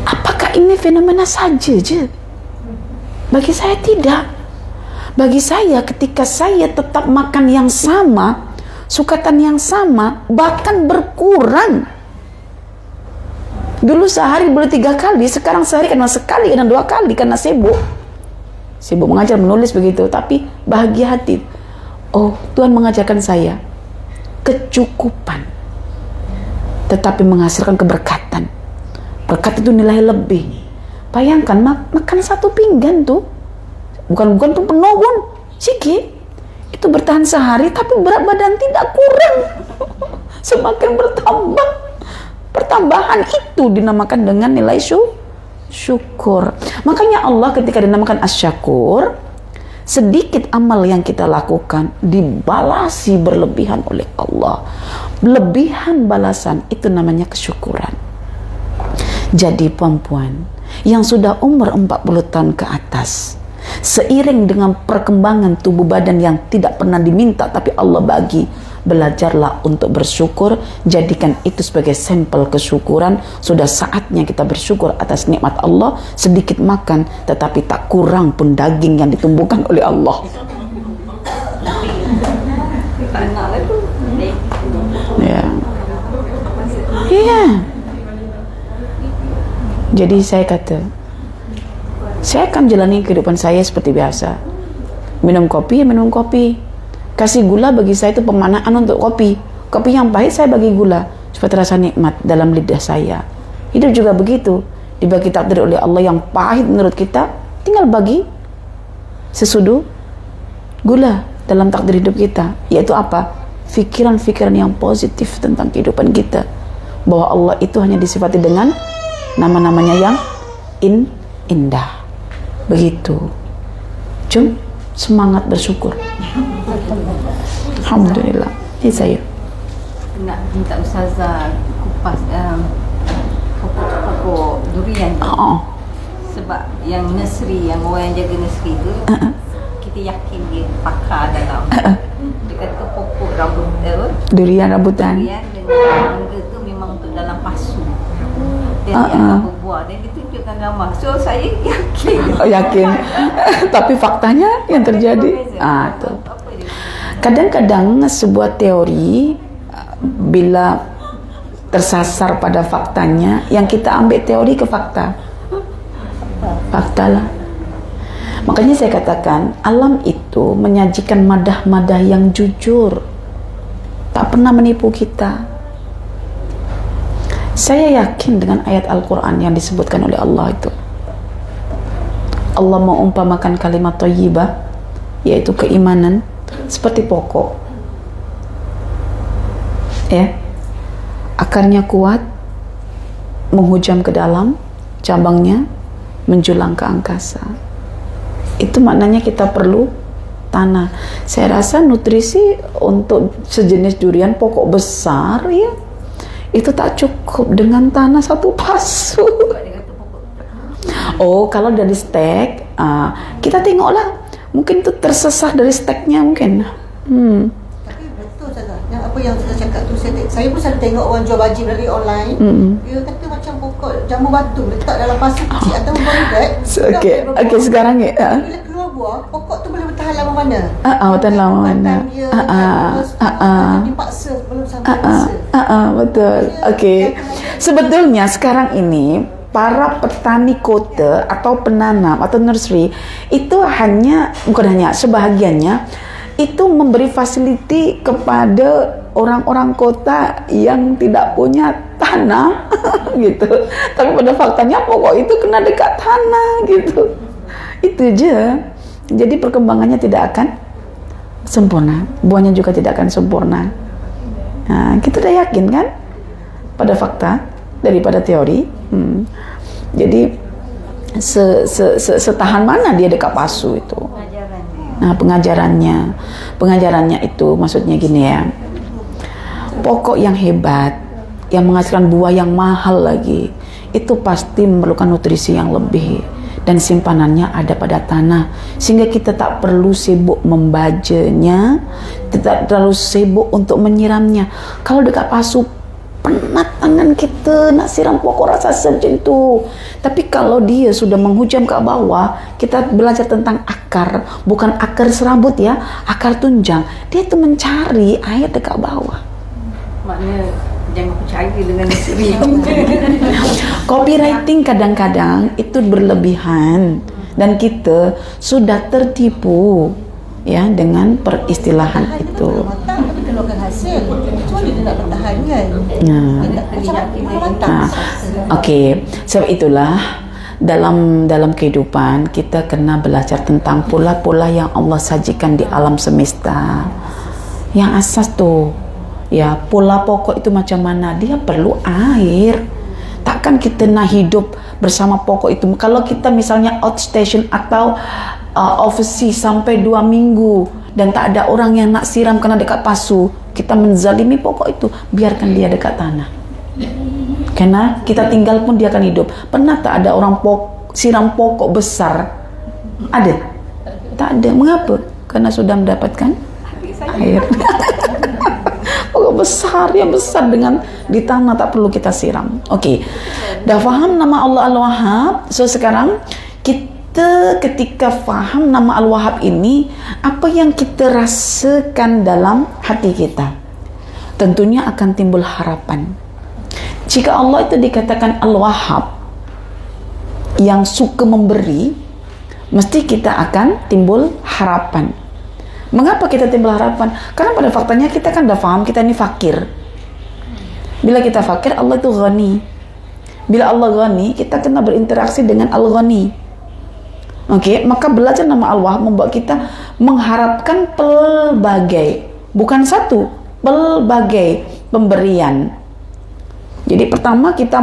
Apakah ini fenomena saja je? Bagi saya tidak. Bagi saya ketika saya tetap makan yang sama, sukatan yang sama, bahkan berkurang. Dulu sehari boleh 3 kali, sekarang sehari karena sekali, kadang 2 kali karena sibuk mengajar, menulis begitu. Tapi bahagia hati. Oh, Tuhan mengajarkan saya kecukupan, tetapi menghasilkan keberkatan. Berkat itu nilai lebih. Bayangkan makan 1 pinggan tuh, bukan tuh penuh pun, sikit. Itu bertahan sehari, tapi berat badan tidak kurang, semakin bertambah. Pertambahan itu dinamakan dengan nilai syukur. Makanya Allah ketika dinamakan asyakur, sedikit amal yang kita lakukan dibalasi berlebihan oleh Allah. Lebihan balasan itu namanya kesyukuran. Jadi perempuan yang sudah umur 40 tahun ke atas, seiring dengan perkembangan tubuh badan yang tidak pernah diminta tapi Allah bagi, belajarlah untuk bersyukur. Jadikan itu sebagai sampel kesyukuran. Sudah saatnya kita bersyukur atas nikmat Allah. Sedikit makan tetapi tak kurang pun daging yang ditumbuhkan oleh Allah. Ya. Iya. Jadi saya kata, saya akan jalani kehidupan saya seperti biasa. Minum kopi, ya minum kopi. Kasih gula bagi saya itu pemanaan untuk kopi. Kopi yang pahit saya bagi gula supaya terasa nikmat dalam lidah saya. Hidup juga begitu. Dibagi takdir oleh Allah yang pahit menurut kita, tinggal bagi sesudu gula dalam takdir hidup kita. Yaitu apa? Fikiran-fikiran yang positif tentang kehidupan kita. Bahwa Allah itu hanya disifati dengan nama-namanya yang indah. Begitu. Jom semangat bersyukur. Alhamdulillah. Ini saya nak minta Ustazah kupas pokok durian tu. Sebab yang nursery, yang orang yang jaga nursery tu, kita yakin dia pakar dalam. Dia kata pokok durian rambutan. Durian dengan mangga tu memang untuk dalam pasu. Dia akan berbuah. Dan dia tunjukkan gambar. So saya yakin. Oh, yakin. Tapi faktanya yang terjadi. Tu. Kadang-kadang sebuah teori bila tersasar pada faktanya, yang kita ambil teori ke fakta lah. Makanya saya katakan alam itu menyajikan madah-madah yang jujur, tak pernah menipu kita. Saya yakin dengan ayat Al-Quran yang disebutkan oleh Allah itu. Allah mengumpamakan kalimat thayyibah, yaitu keimanan, seperti pokok, ya, akarnya kuat, menghujam ke dalam, cabangnya menjulang ke angkasa. Itu maknanya kita perlu tanah. Saya rasa nutrisi untuk sejenis durian pokok besar, ya, itu tak cukup dengan tanah 1 pasu. Oh, kalau dari stek, kita tengoklah. Mungkin itu tersesat dari steknya mungkin. Tapi betul saja. Yang apa yang saya cakap tu, saya pun selalu tengok orang jual baju dari online. Dia kata macam pokok jambu batu letak dalam pasu kecil atau bondet. Okey, sekarang bila keluar buah, pokok tu boleh bertahan lama mana? Bertahan lama mana? Dipaksa belum sampai masa. Betul. Okey. Sebetulnya sekarang ini para petani kota atau penanam atau nursery itu bukan hanya sebahagiannya itu memberi fasiliti kepada orang-orang kota yang tidak punya tanah gitu. Tapi pada faktanya pokok itu kena dekat tanah gitu. Itu je. Jadi perkembangannya tidak akan sempurna. Buahnya juga tidak akan sempurna. Nah, kita dah yakin kan pada fakta daripada teori. Jadi setahan mana dia dekat pasu itu. Nah, pengajarannya itu maksudnya gini ya. Pokok yang hebat, yang menghasilkan buah yang mahal lagi, itu pasti memerlukan nutrisi yang lebih dan simpanannya ada pada tanah, sehingga kita tak perlu sibuk membajanya, tidak terlalu sibuk untuk menyiramnya. Kalau dekat pasu penat tangan kita nak siram pokok rasa macam tu. Tapi kalau dia sudah menghujam ke bawah, kita belajar tentang akar, bukan akar serabut ya, akar tunjang. Dia tu mencari air dekat bawah. Maknanya jangan percaya dengan nursery. Copywriting kadang-kadang itu berlebihan dan kita sudah tertipu ya dengan peristilahan itu. Tapi keluarkan hasil. Cuma dia nak bertahan kan. Okey, sebab itulah dalam kehidupan kita kena belajar tentang pola-pola yang Allah sajikan di alam semesta. Yang asas tu ya, pola pokok itu macam mana? Dia perlu air. Takkan kita nak hidup bersama pokok itu. Kalau kita misalnya outstation atau overseas sampai 2 minggu dan tak ada orang yang nak siram kerana dekat pasu, kita menzalimi pokok itu. Biarkan dia dekat tanah. Karena kita tinggal pun dia akan hidup. Pernah tak ada orang siram pokok besar? Ada? Tak ada. Mengapa? Karena sudah mendapatkan air. Pokok besar, yang besar dengan di tanah, tak perlu kita siram. Okey, dah faham nama Allah Al-Wahhab. So sekarang kita ketika faham nama Al-Wahhab ini, apa yang kita rasakan dalam hati kita? Tentunya akan timbul harapan. Jika Allah itu dikatakan Al-Wahhab, yang suka memberi, mesti kita akan timbul harapan. Mengapa kita timbul harapan? Karena pada faktanya kita kan dah faham kita ni fakir. Bila kita fakir, Allah itu ghani. Bila Allah ghani, kita kena berinteraksi dengan Al-Ghani. Okey, maka belajar nama Allah membuat kita mengharapkan pelbagai, bukan satu, pelbagai pemberian. Jadi pertama kita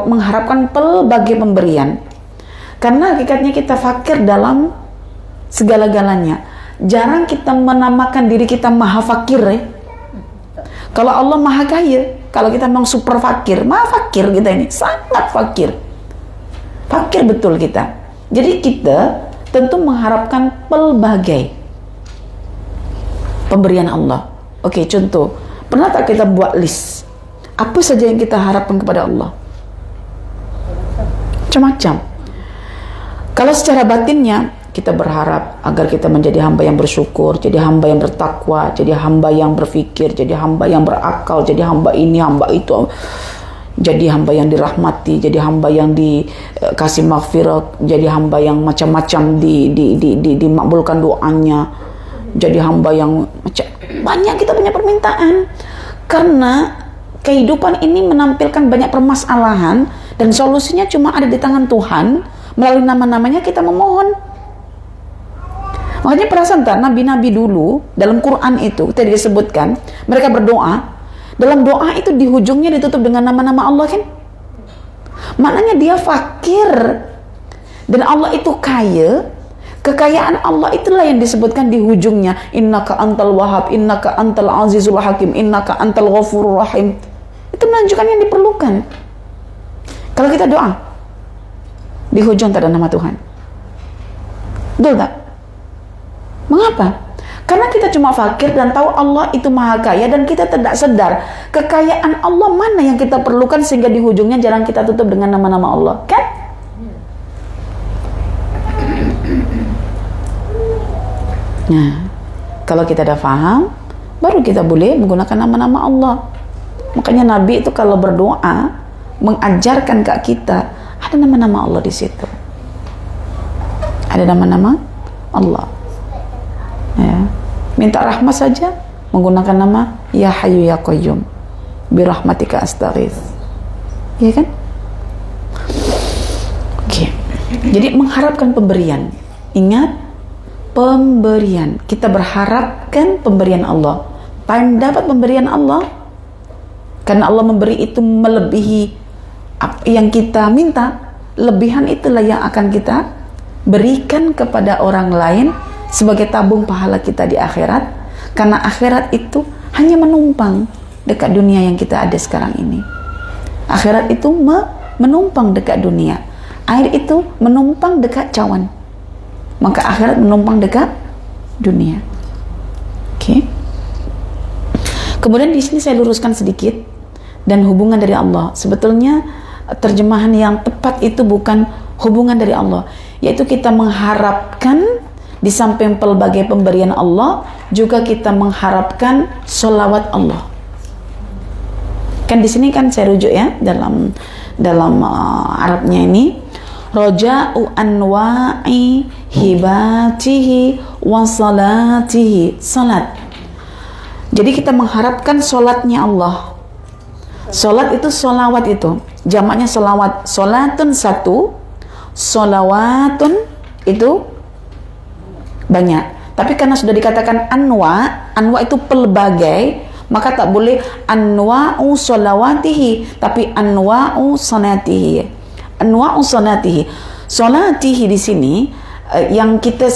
mengharapkan pelbagai pemberian. Karena hakikatnya kita fakir dalam segala-galanya. Jarang kita menamakan diri kita maha fakir ya. Kalau Allah maha kaya, kalau kita memang super fakir, maha fakir kita ini, sangat fakir. Fakir betul kita. Jadi kita tentu mengharapkan pelbagai pemberian Allah. Okey, contoh, pernah tak kita buat list apa saja yang kita harapkan kepada Allah? Macam-macam. Kalau secara batinnya kita berharap agar kita menjadi hamba yang bersyukur, jadi hamba yang bertakwa, jadi hamba yang berfikir, jadi hamba yang berakal, jadi hamba ini, hamba itu, jadi hamba yang dirahmati, jadi hamba yang dikasih maghfirah, jadi hamba yang macam-macam dimakbulkan doanya, jadi hamba yang banyak kita punya permintaan. Karena kehidupan ini menampilkan banyak permasalahan dan solusinya cuma ada di tangan Tuhan. Melalui nama-namanya kita memohon. Makanya perasan tak nabi-nabi dulu dalam Quran itu tadi disebutkan mereka berdoa, dalam doa itu di hujungnya ditutup dengan nama-nama Allah kan? Maknanya dia fakir dan Allah itu kaya. Kekayaan Allah itulah yang disebutkan di hujungnya, innaka antal wahhab, innaka antal azizul hakim, innaka antal ghafurur rahim. Itu menunjukkan yang diperlukan. Kalau kita doa di hujung tak ada nama Tuhan, betul tak? Mengapa? Karena kita cuma fakir dan tahu Allah itu maha kaya dan kita tidak sadar kekayaan Allah mana yang kita perlukan sehingga di hujungnya jarang kita tutup dengan nama-nama Allah, kan? Nah, kalau kita dah faham, baru kita boleh menggunakan nama-nama Allah. Makanya Nabi itu kalau berdoa mengajarkan ke kita ada nama-nama Allah di situ. Ada nama-nama Allah. Ya. Minta rahmat saja menggunakan nama Ya Hayyu Ya Qayyum. Birahmatika astaghits. Ya kan? Oke. Jadi mengharapkan pemberian. Ingat, pemberian. Kita berharapkan pemberian Allah. Time dapat pemberian Allah. Karena Allah memberi itu melebihi apa yang kita minta. Lebihan itulah yang akan kita berikan kepada orang lain sebagai tabung pahala kita di akhirat. Karena akhirat itu hanya menumpang dekat dunia yang kita ada sekarang ini. Akhirat itu menumpang dekat dunia. Air itu menumpang dekat cawan. Maka akhirat menumpang dekat dunia. Oke. Kemudian di sini saya luruskan sedikit dan hubungan dari Allah. Sebetulnya terjemahan yang tepat itu bukan hubungan dari Allah, yaitu kita mengharapkan di samping pelbagai pemberian Allah, juga kita mengharapkan sholawat Allah. Kan di sini kan saya rujuk ya dalam Arabnya ini, roja'u anwa'i hibatihi wa salatihi. Salat. Jadi kita mengharapkan solatnya Allah. Solat itu solawat itu. Jamaknya solawat. Solatun satu. Solawatun itu banyak. Tapi karena sudah dikatakan anwa itu pelbagai, maka tak boleh anwa'u solawatihi, tapi anwa'u sonatihi. Anwa'u sonatihi. Sonatihi di sini yang kita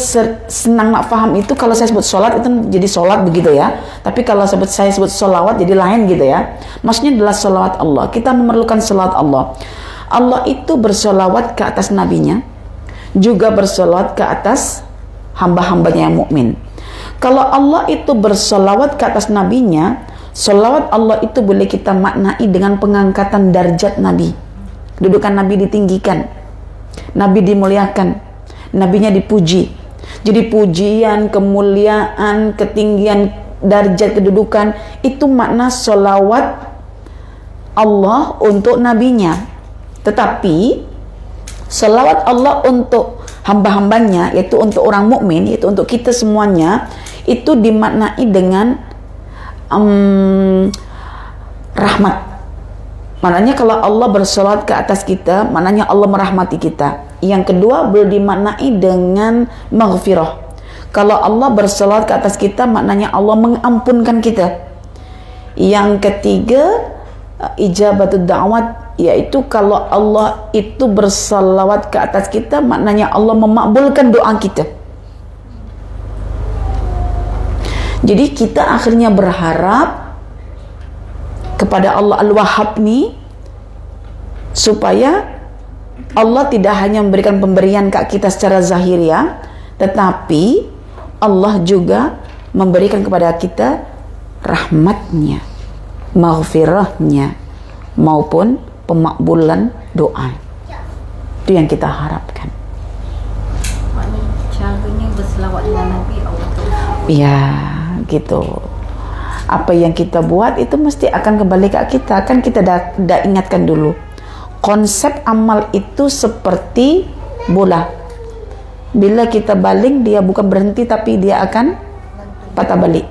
senang nak faham itu, kalau saya sebut solat itu jadi solat begitu ya. Tapi kalau saya sebut solawat jadi lain gitu ya. Maksudnya adalah solawat Allah. Kita memerlukan solawat Allah. Allah itu bersolawat ke atas nabinya, juga bersolawat ke atas hamba-hambanya yang mukmin. Kalau Allah itu bersolawat ke atas nabinya, solawat Allah itu boleh kita maknai dengan pengangkatan darjat Nabi. Kedudukan Nabi ditinggikan, Nabi dimuliakan, nabinya dipuji. Jadi pujian, kemuliaan, ketinggian darjat kedudukan itu makna solawat Allah untuk nabinya. Tetapi selawat Allah untuk hamba-hambanya, yaitu untuk orang mukmin, yaitu untuk kita semuanya, itu dimaknai dengan rahmat. Maknanya kalau Allah bersolawat ke atas kita, maknanya Allah merahmati kita. Yang kedua boleh dimaknai dengan maghfirah. Kalau Allah bersolawat ke atas kita, maknanya Allah mengampunkan kita. Yang ketiga ijabatud da'wat, yaitu kalau Allah itu bersalawat ke atas kita, maknanya Allah memakbulkan doa kita. Jadi kita akhirnya berharap kepada Allah Al-Wahhab nih, supaya Allah tidak hanya memberikan pemberian ke kita secara zahiriah, tetapi Allah juga memberikan kepada kita rahmatnya, maghfirahnya, maupun pemakbulan doa. Itu yang kita harapkan. Caranya berselawat dengan Nabi Allah. Ya, gitu. Apa yang kita buat itu mesti akan kembali ke kita. Kan kita dah ingatkan dulu. Konsep amal itu seperti bola. Bila kita baling, dia bukan berhenti, tapi dia akan patah balik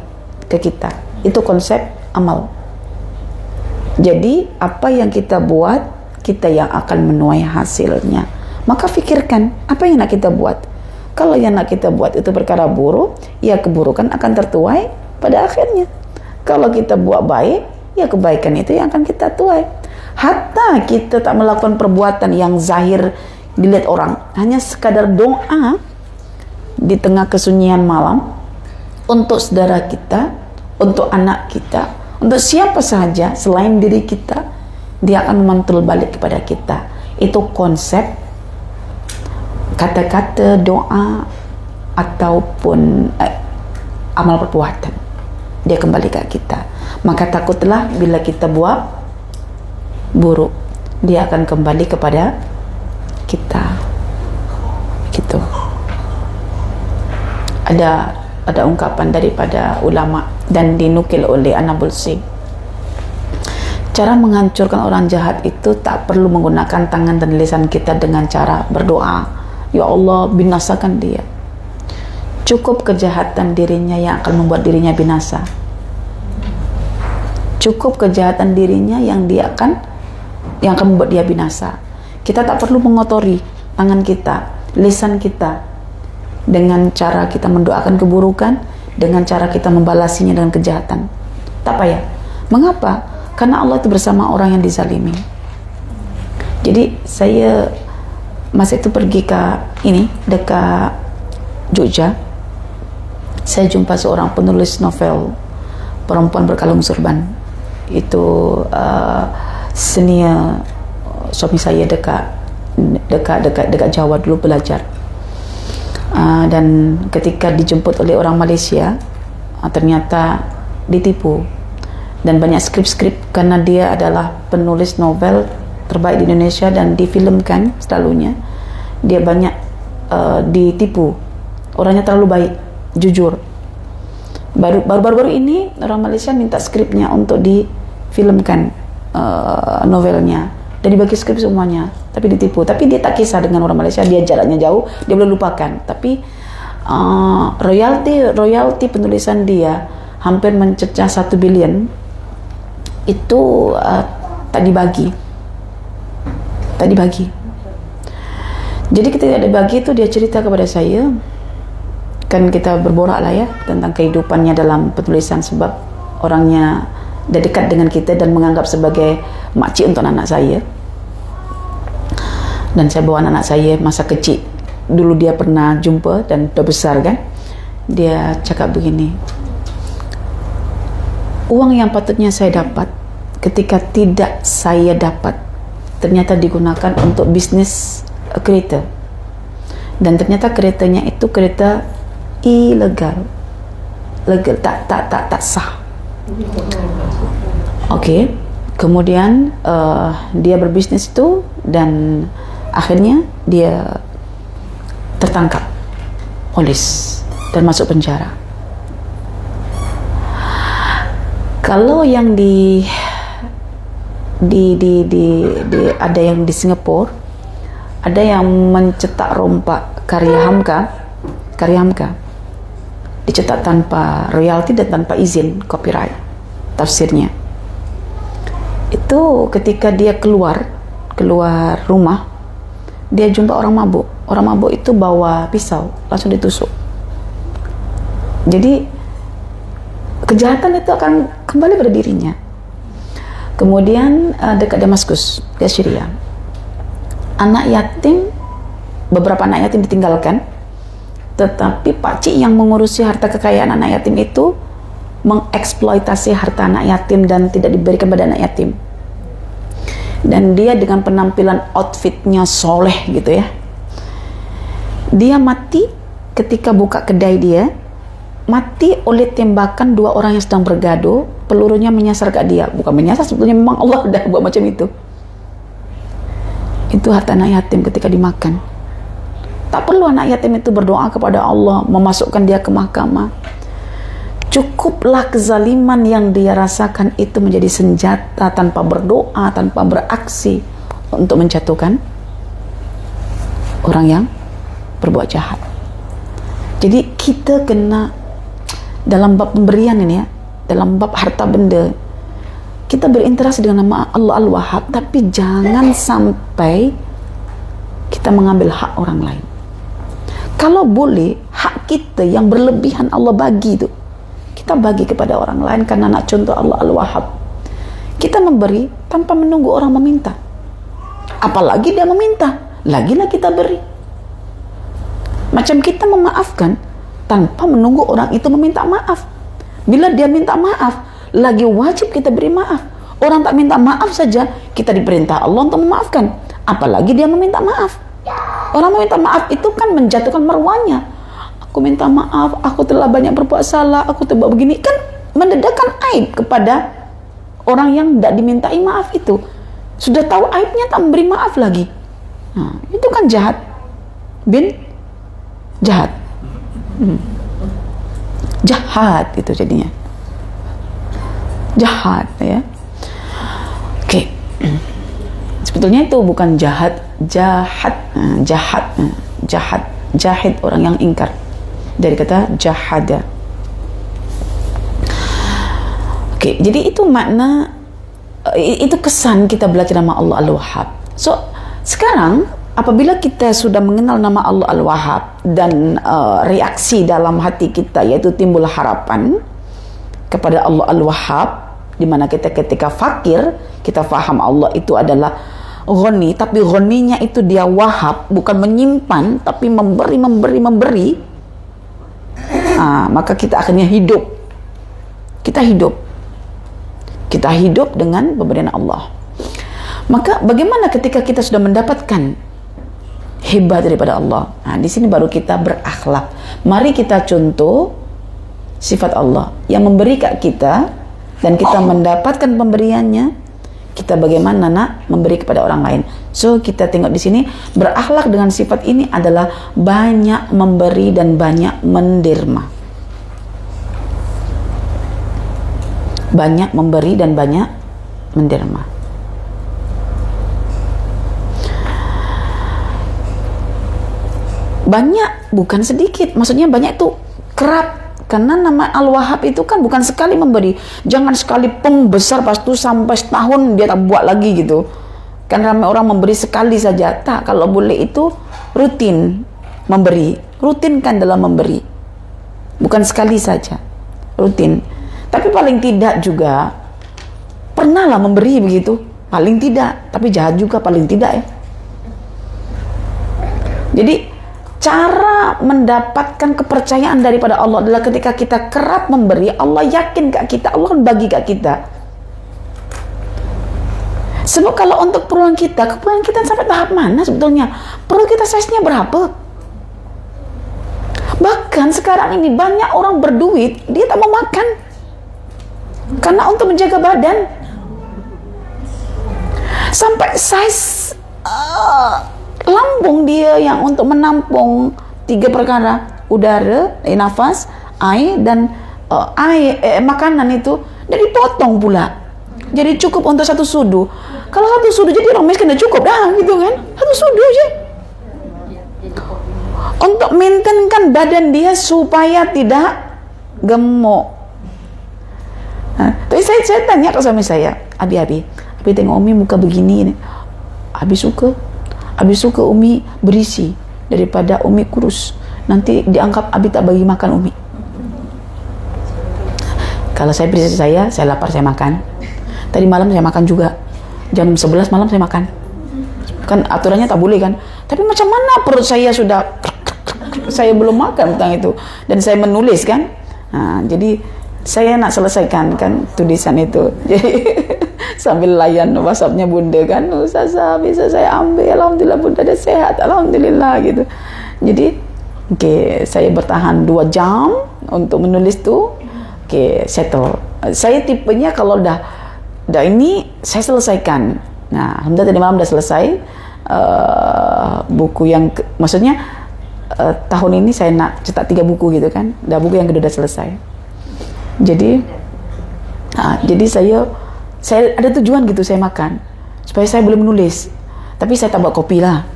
ke kita. Itu konsep amal. Jadi apa yang kita buat, kita yang akan menuai hasilnya. Maka fikirkan apa yang nak kita buat. Kalau yang nak kita buat itu perkara buruk, ya keburukan akan tertuai pada akhirnya. Kalau kita buat baik, ya kebaikan itu yang akan kita tuai. Hatta kita tak melakukan perbuatan yang zahir dilihat orang, hanya sekadar doa di tengah kesunyian malam untuk saudara kita, untuk anak kita, untuk siapa saja selain diri kita, dia akan memantul balik kepada kita. Itu konsep kata-kata doa ataupun amal perbuatan. Dia kembali ke kita. Maka takutlah bila kita buat buruk, dia akan kembali kepada kita. Gitu. Ada ada ungkapan daripada ulama dan dinukil oleh An-Nabulsi. Cara menghancurkan orang jahat itu tak perlu menggunakan tangan dan lisan kita dengan cara berdoa, ya Allah binasakan dia. Cukup kejahatan dirinya yang akan membuat dirinya binasa. Cukup kejahatan dirinya yang akan membuat dia binasa. Kita tak perlu mengotori tangan kita, lisan kita dengan cara kita mendoakan keburukan, dengan cara kita membalasinya dengan kejahatan. Tak payah. Mengapa? Karena Allah itu bersama orang yang dizalimi. Jadi saya masa itu pergi ke dekat Jogja. Saya jumpa seorang penulis novel perempuan berkalung surban. Itu senior suami saya dekat Jawa dulu belajar. Dan ketika dijemput oleh orang Malaysia, ternyata ditipu. Dan banyak skrip-skrip karena dia adalah penulis novel terbaik di Indonesia dan difilmkan selalunya. Dia banyak ditipu. Orangnya terlalu baik, jujur. Baru-baru ini orang Malaysia minta skripnya untuk difilmkan novelnya dan dibagi skrip semuanya, tapi ditipu. Tapi dia tak kisah dengan orang Malaysia, dia jaraknya jauh, dia boleh lupakan. Tapi royalti penulisan dia hampir mencecah 1 bilion itu tak dibagi. Jadi ketika dibagi itu dia cerita kepada saya, kan kita berborak lah ya tentang kehidupannya dalam penulisan, sebab orangnya dah dekat dengan kita dan menganggap sebagai makcik untuk anak saya. Dan saya bawa anak saya masa kecil, dulu dia pernah jumpa dan dah besar kan. Dia cakap begini, uang yang patutnya saya dapat ketika tidak saya dapat ternyata digunakan untuk bisnis kereta, dan ternyata keretanya itu kereta ilegal, tak sah. Okey, kemudian dia berbisnis itu dan akhirnya dia tertangkap polis dan masuk penjara. Kalau yang ada yang di Singapura, ada yang mencetak rompak karya Hamka dicetak tanpa royalti dan tanpa izin copyright tafsirnya. Itu ketika dia keluar rumah, dia jumpa orang mabuk itu bawa pisau, langsung ditusuk. Jadi kejahatan itu akan kembali pada dirinya. Kemudian dekat Damaskus, di Syria, beberapa anak yatim ditinggalkan, tetapi pakcik yang mengurusi harta kekayaan anak yatim itu mengeksploitasi harta anak yatim dan tidak diberikan pada anak yatim. Dan dia dengan penampilan outfitnya soleh gitu ya, dia mati ketika buka kedai dia, mati oleh tembakan 2 orang yang sedang bergaduh. Pelurunya menyasar ke dia, bukan menyasar, sebetulnya memang Allah udah buat macam itu. Itu harta anak yatim ketika dimakan. Tak perlu anak yatim itu berdoa kepada Allah memasukkan dia ke mahkamah. Cukuplah kezaliman yang dia rasakan itu menjadi senjata tanpa berdoa, tanpa beraksi untuk menjatuhkan orang yang berbuat jahat. Jadi kita kena dalam bab pemberian ini ya, dalam bab harta benda, kita berinteraksi dengan nama Allah Al-Wahhab, tapi jangan sampai kita mengambil hak orang lain. Kalau boleh, hak kita yang berlebihan Allah bagi itu, kita bagi kepada orang lain, karena nak contoh Allah Al-Wahhab. Kita memberi tanpa menunggu orang meminta. Apalagi dia meminta, lagilah kita beri. Macam kita memaafkan tanpa menunggu orang itu meminta maaf. Bila dia minta maaf, lagi wajib kita beri maaf. Orang tak minta maaf saja, kita diperintah Allah untuk memaafkan. Apalagi dia meminta maaf. Orang meminta maaf itu kan menjatuhkan marwahnya. Aku minta maaf, aku telah banyak berbuat salah, aku telah begini. Kan mendedahkan aib kepada orang yang tidak dimintai maaf itu. Sudah tahu aibnya tak memberi maaf lagi. Nah, itu kan jahat. Jahat. Jahat itu jadinya. Jahat ya. Oke. Sebetulnya itu bukan jahat, jahat, jahat, jahid orang yang ingkar. Dari kata jahada. Oke, jadi itu makna, itu kesan kita belajar nama Allah Al-Wahhab. So, sekarang apabila kita sudah mengenal nama Allah Al-Wahhab dan reaksi dalam hati kita yaitu timbul harapan kepada Allah Al-Wahhab, di mana kita ketika fakir, kita faham Allah itu adalah ghani, tapi ghaninya itu dia wahab, bukan menyimpan, tapi memberi. Maka kita akhirnya hidup. Kita hidup dengan pemberian Allah. Maka bagaimana ketika kita sudah mendapatkan hebat daripada Allah? Di sini baru kita berakhlak. Mari kita contoh sifat Allah yang memberi ke kita dan kita mendapatkan pemberiannya. Kita bagaimana memberi kepada orang lain. So kita tengok di sini, berakhlak dengan sifat ini adalah banyak memberi dan banyak menderma. Banyak memberi dan banyak menderma. Banyak bukan sedikit, maksudnya banyak itu kerap. Karena nama Al-Wahhab itu kan bukan sekali memberi. Jangan sekali besar pas itu sampai setahun dia tak buat lagi gitu. Kan ramai orang memberi sekali saja. Tak, kalau boleh itu rutin memberi. Rutinkan dalam memberi. Bukan sekali saja. Rutin. Tapi paling tidak juga pernahlah memberi begitu. Paling tidak. Tapi jahat juga paling tidak ya. Jadi cara mendapatkan kepercayaan daripada Allah adalah ketika kita kerap memberi, Allah yakin kat kita, Allah akan bagi kat kita. Sebab kalau untuk keperluan kita sampai tahap mana sebetulnya? Perlu kita size-nya berapa? Bahkan sekarang ini banyak orang berduit, dia tak mau makan. Karena untuk menjaga badan. Sampai size lambung dia yang untuk menampung 3 perkara, udara, nafas, air dan makanan itu jadi potong pula. Jadi cukup untuk 1 sudu. Kalau 1 sudu jadi orang miskin dah cukup dah gitu kan. 1 sudu je. Untuk maintainkan badan dia supaya tidak gemuk. Tapi saya tanya ke suami saya, Abi tengok Umi muka begini ni. Abi suka Umi berisi daripada Umi kurus. Nanti dianggap Abi tak bagi makan Umi. Kalau saya berisi saya lapar saya makan. Tadi malam saya makan juga. Jam 11 malam saya makan. Kan aturannya tak boleh kan. Tapi macam mana perut saya sudah saya belum makan tentang itu. Dan saya menulis kan. Jadi saya nak selesaikan kan tulisan itu. Jadi sambil layan WhatsApp-nya Bunda kan, Ustazah bisa saya ambil, alhamdulillah Bunda dah sehat, alhamdulillah gitu. Jadi saya bertahan 2 jam untuk menulis tu. Settle. Saya tipenya kalau dah ini saya selesaikan. Nah, alhamdulillah tadi malam dah selesai buku yang maksudnya tahun ini saya nak cetak 3 buku gitu kan. Dah buku yang kedua dah selesai. Jadi saya ada tujuan gitu saya makan supaya saya boleh menulis, tapi saya tak buat kopi lah.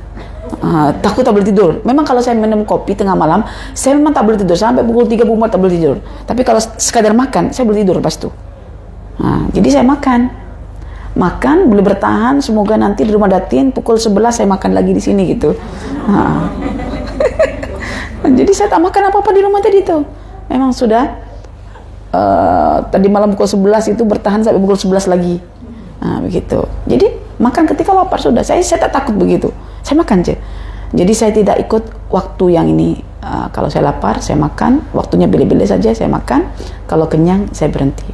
Takut tak boleh tidur. Memang kalau saya minum kopi tengah malam, saya memang tak boleh tidur sampai pukul 3 pukul 4 tak boleh tidur. Tapi kalau sekadar makan, saya boleh tidur lepas tu. Jadi saya makan boleh bertahan. Semoga nanti di rumah Datin pukul 11 saya makan lagi di sini gitu. Jadi saya tak makan apa-apa di rumah tadi tu. Memang sudah tadi malam pukul 11 itu bertahan sampai pukul 11 lagi. Begitu. Jadi makan ketika lapar sudah. Saya tak takut begitu. Saya makan je. Jadi saya tidak ikut waktu yang ini. Kalau saya lapar saya makan, waktunya pilih-pilih saja saya makan. Kalau kenyang saya berhenti.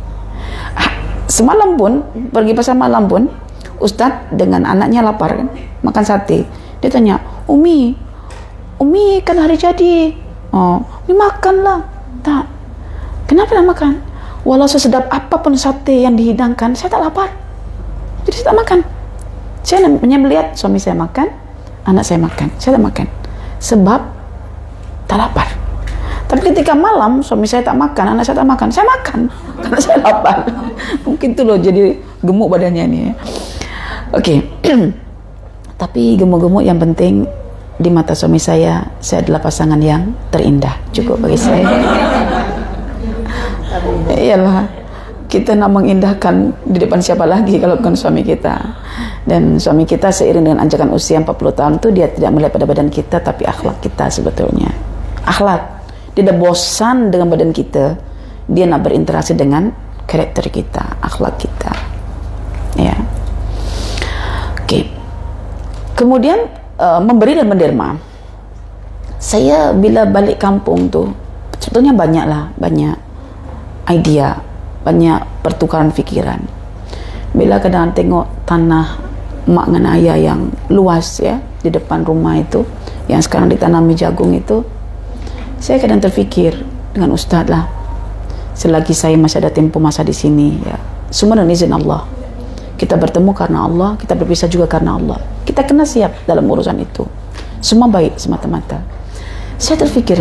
Semalam pun pergi pasar malam pun Ustadz dengan anaknya lapar kan, makan sate. Dia tanya, Umi kan hari jadi. Umi makanlah. Tak. Kenapa tak makan? Walau sesedap apapun sate yang dihidangkan, saya tak lapar. Jadi saya tak makan. Saya hanya melihat suami saya makan, anak saya makan. Saya tak makan. Sebab tak lapar. Tapi ketika malam suami saya tak makan, anak saya tak makan, saya makan karena saya lapar. Mungkin tuh loh jadi gemuk badannya ini ya. Oke. Tapi gemuk-gemuk yang penting di mata suami saya adalah pasangan yang terindah. Cukup bagi saya. Iyalah, kita nak mengindahkan di depan siapa lagi kalau bukan suami kita. Dan suami kita seiring dengan anjakan usia 40 tahun itu dia tidak melihat pada badan kita, tapi akhlak kita sebetulnya. Akhlak. Dia tidak bosan dengan badan kita, dia nak berinteraksi dengan karakter kita, akhlak kita. Ya. Oke. Kemudian memberi dan menderma. Saya bila balik kampung tuh sebetulnya banyak idea, banyak pertukaran pikiran. Bila kadang tengok tanah mak dengan ayah yang luas ya di depan rumah itu, yang sekarang ditanami jagung itu, saya kadang terfikir dengan Ustaz lah, selagi saya masih ada tempoh masa di sini ya, semua dengan izin Allah. Kita bertemu karena Allah, kita berpisah juga karena Allah. Kita kena siap dalam urusan itu. Semua baik semata-mata. Saya terfikir,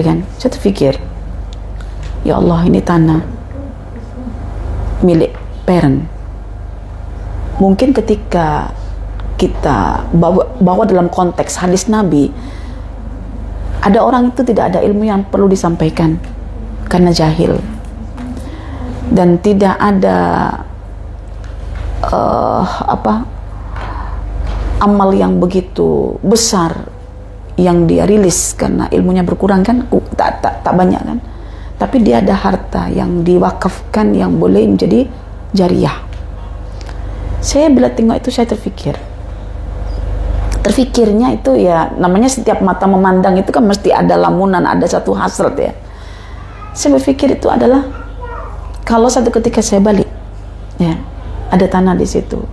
ya Allah, ini tanah milik parent. Mungkin ketika kita bawa dalam konteks hadis Nabi, ada orang itu tidak ada ilmu yang perlu disampaikan karena jahil, dan tidak ada amal yang begitu besar yang dia rilis karena ilmunya berkurang kan, tak banyak kan, tapi dia ada harta yang diwakafkan yang boleh menjadi jariah. Saya bila tengok itu saya terfikirnya itu ya, namanya setiap mata memandang itu kan mesti ada lamunan, ada satu hasrat ya. Saya berpikir itu adalah kalau satu ketika saya balik ya, ada tanah di situ,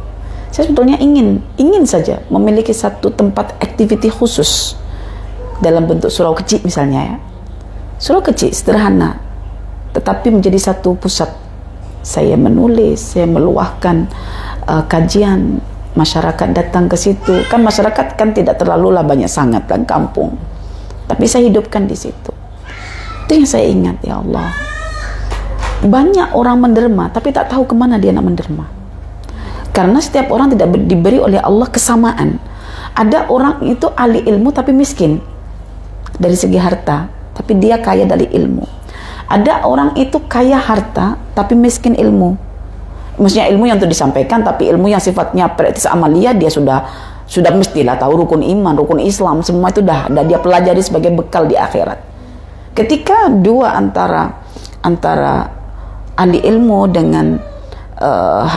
saya sebetulnya ingin saja memiliki satu tempat aktiviti khusus dalam bentuk surau kecil misalnya ya, surau kecil sederhana, tetapi menjadi satu pusat. Saya menulis, saya meluahkan kajian, masyarakat datang ke situ. Kan masyarakat kan tidak terlalu lah banyak sangat kan kampung, tapi saya hidupkan di situ. Itu yang saya ingat, ya Allah. Banyak orang menderma tapi tak tahu kemana dia nak menderma. Karena setiap orang tidak diberi oleh Allah kesamaan. Ada orang itu ahli ilmu tapi miskin dari segi harta, tapi dia kaya dari ilmu. Ada orang itu kaya harta tapi miskin ilmu. Maksudnya ilmu yang untuk disampaikan, tapi ilmu yang sifatnya praktis amalia dia sudah mestilah tahu rukun iman, rukun Islam, semua itu dah dia pelajari sebagai bekal di akhirat. Ketika dua antara ahli ilmu dengan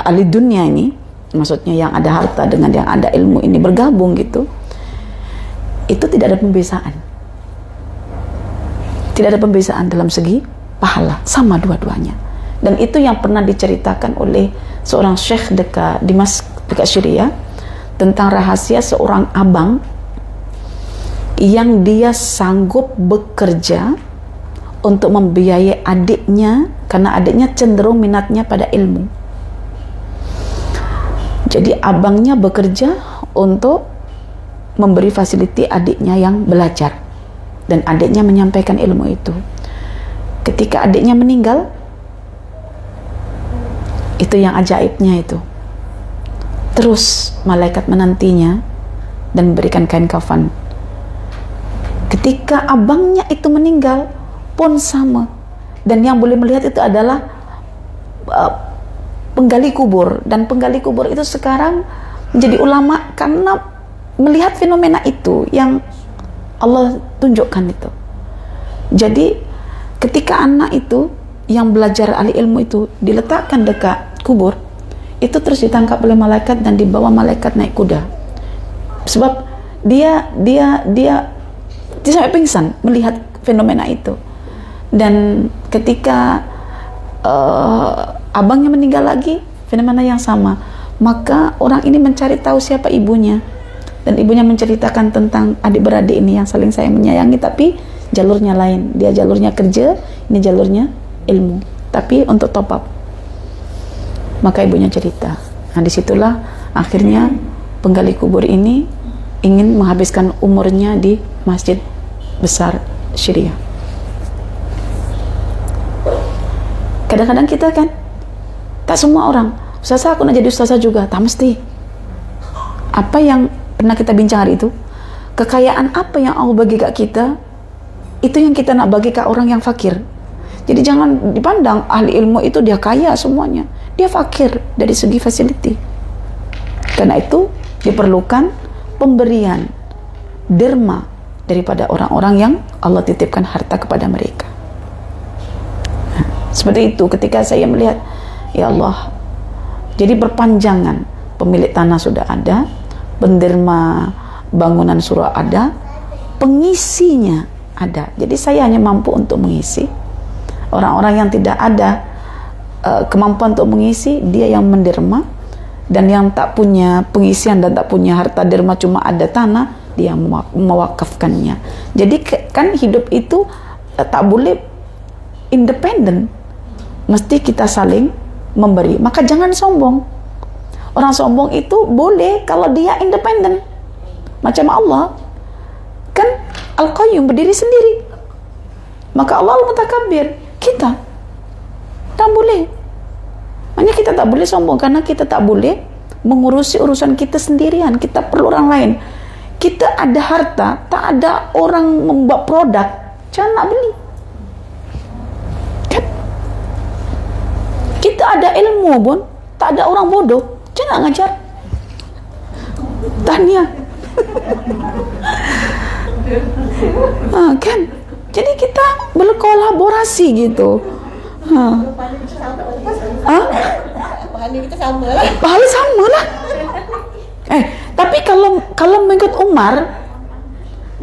ahli dunia ini, maksudnya yang ada harta dengan yang ada ilmu ini bergabung gitu, itu tidak ada pembezaan. Tidak ada pembezaan dalam segi pahala, sama dua-duanya. Dan itu yang pernah diceritakan oleh seorang syekh dekat Syria tentang rahasia seorang abang yang dia sanggup bekerja untuk membiayai adiknya karena adiknya cenderung minatnya pada ilmu. Jadi abangnya bekerja untuk memberi fasiliti adiknya yang belajar, dan adiknya menyampaikan ilmu itu. Ketika adiknya meninggal, itu yang ajaibnya itu. Terus malaikat menantinya dan memberikan kain kafan. Ketika abangnya itu meninggal pun sama. Dan yang boleh melihat itu adalah penggali kubur. Dan penggali kubur itu sekarang menjadi ulama karena melihat fenomena itu yang Allah tunjukkan itu. Jadi ketika anak itu yang belajar ahli ilmu itu diletakkan dekat kubur, itu terus ditangkap oleh malaikat dan dibawa malaikat naik kuda. Sebab dia sampai pingsan melihat fenomena itu. Dan ketika abangnya meninggal lagi, fenomena yang sama, maka orang ini mencari tahu siapa ibunya, dan ibunya menceritakan tentang adik-beradik ini yang saling sayang menyayangi, tapi jalurnya lain. Dia jalurnya kerja, ini jalurnya ilmu, tapi untuk top up. Maka ibunya cerita. Nah, disitulah akhirnya penggali kubur ini ingin menghabiskan umurnya di masjid besar Syria. Kadang-kadang kita kan, tak semua orang, ustazah aku nak jadi ustazah juga, tak mesti. Apa yang pernah kita bincang hari itu, kekayaan apa yang Allah bagi kat kita, itu yang kita nak bagi kat orang yang fakir. Jadi jangan dipandang ahli ilmu itu dia kaya semuanya, dia fakir dari segi fasiliti. Karena itu diperlukan pemberian derma daripada orang-orang yang Allah titipkan harta kepada mereka. Seperti itu ketika saya melihat, ya Allah, jadi berpanjangan, pemilik tanah sudah ada, penderma bangunan surau ada, pengisinya ada. Jadi saya hanya mampu untuk mengisi. Orang-orang yang tidak ada kemampuan untuk mengisi, dia yang menderma. Dan yang tak punya pengisian dan tak punya harta derma, cuma ada tanah, dia mewakafkannya. Jadi kan hidup itu tak boleh independen, mesti kita saling memberi. Maka jangan sombong. Orang sombong itu boleh kalau dia independen, macam Allah kan Al-Qayyum, berdiri sendiri. Maka Allah Al-Mutakabbir, kita tak boleh. Makanya kita tak boleh sombong, karena kita tak boleh mengurusi urusan kita sendirian. Kita perlu orang lain. Kita ada harta, tak ada orang membuat produk, jangan nak beli. Kan? Kita ada ilmu pun, tak ada orang bodoh, jangan nak ngajar. Tahniah. Kan? Jadi kita berkolaborasi gitu. Pahala kita sama lah. Pahala sama lah. Tapi kalau mengikut Umar,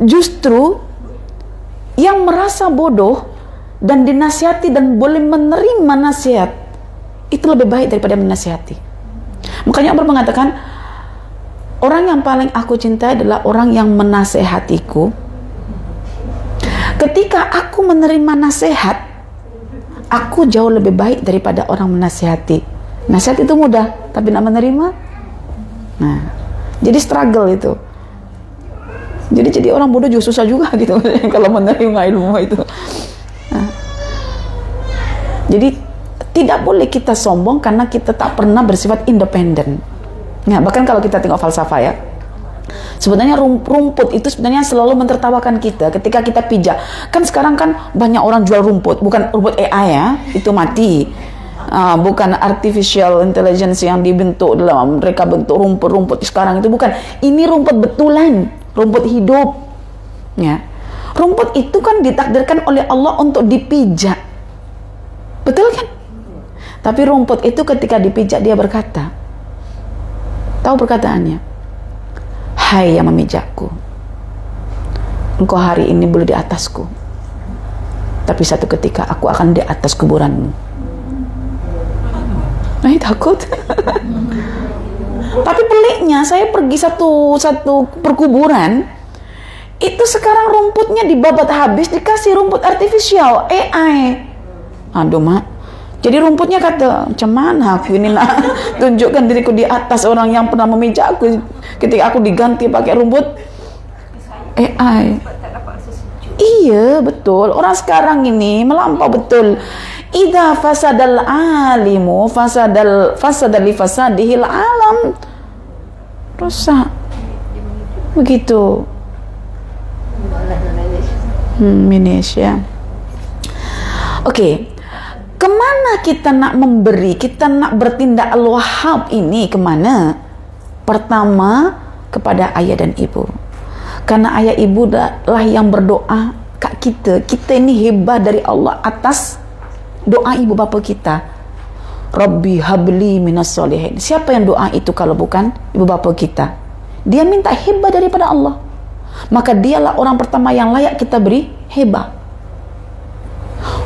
justru yang merasa bodoh dan dinasihati dan boleh menerima nasihat itu lebih baik daripada menasihati. Makanya Umar mengatakan, orang yang paling aku cintai adalah orang yang menasehatiku. Ketika aku menerima nasihat, aku jauh lebih baik daripada orang menasihati. Nasihat itu mudah, tapi nak menerima, nah, jadi struggle itu. Jadi orang bodoh juga susah juga gitu kalau menerima ilmu itu. Nah, jadi tidak boleh kita sombong karena kita tak pernah bersifat independen. Nah, bahkan kalau kita tengok falsafah ya, sebenarnya rumput itu sebenarnya selalu mentertawakan kita ketika kita pijak. Kan sekarang kan banyak orang jual rumput, bukan rumput AI ya, itu mati. Bukan artificial intelligence yang dibentuk dalam mereka bentuk rumput sekarang itu, bukan. Ini rumput betulan, rumput hidup. Ya. Rumput itu kan ditakdirkan oleh Allah untuk dipijak. Betul kan? Tapi rumput itu ketika dipijak dia berkata, tahu perkataannya? Hai yang memijakku, engkau hari ini boleh di atasku, tapi satu ketika aku akan di atas kuburanmu. Takut. Tapi peliknya, saya pergi satu perkuburan, itu sekarang rumputnya dibabat habis, dikasih rumput artifisial AI. Aduh mak, jadi rumputnya kata, macam mana aku ini nak tunjukkan diriku di atas orang yang pernah memijak aku ketika aku diganti pakai rumput AI. Iya betul, orang sekarang ini melampau betul. Idza fasadal alimu fasadal li fasadihil alam. Rusak. Begitu. Indonesia. Oke. Kemana kita nak memberi? Kita nak bertindak Al-Wahhab ini kemana? Pertama, kepada ayah dan ibu. Karena ayah ibu lah yang berdoa kat kita. Kita ini hebat dari Allah atas doa ibu bapa kita. Rabbi habli minas solihin. Siapa yang doa itu kalau bukan ibu bapa kita? Dia minta hibah daripada Allah. Maka dialah orang pertama yang layak kita beri hibah.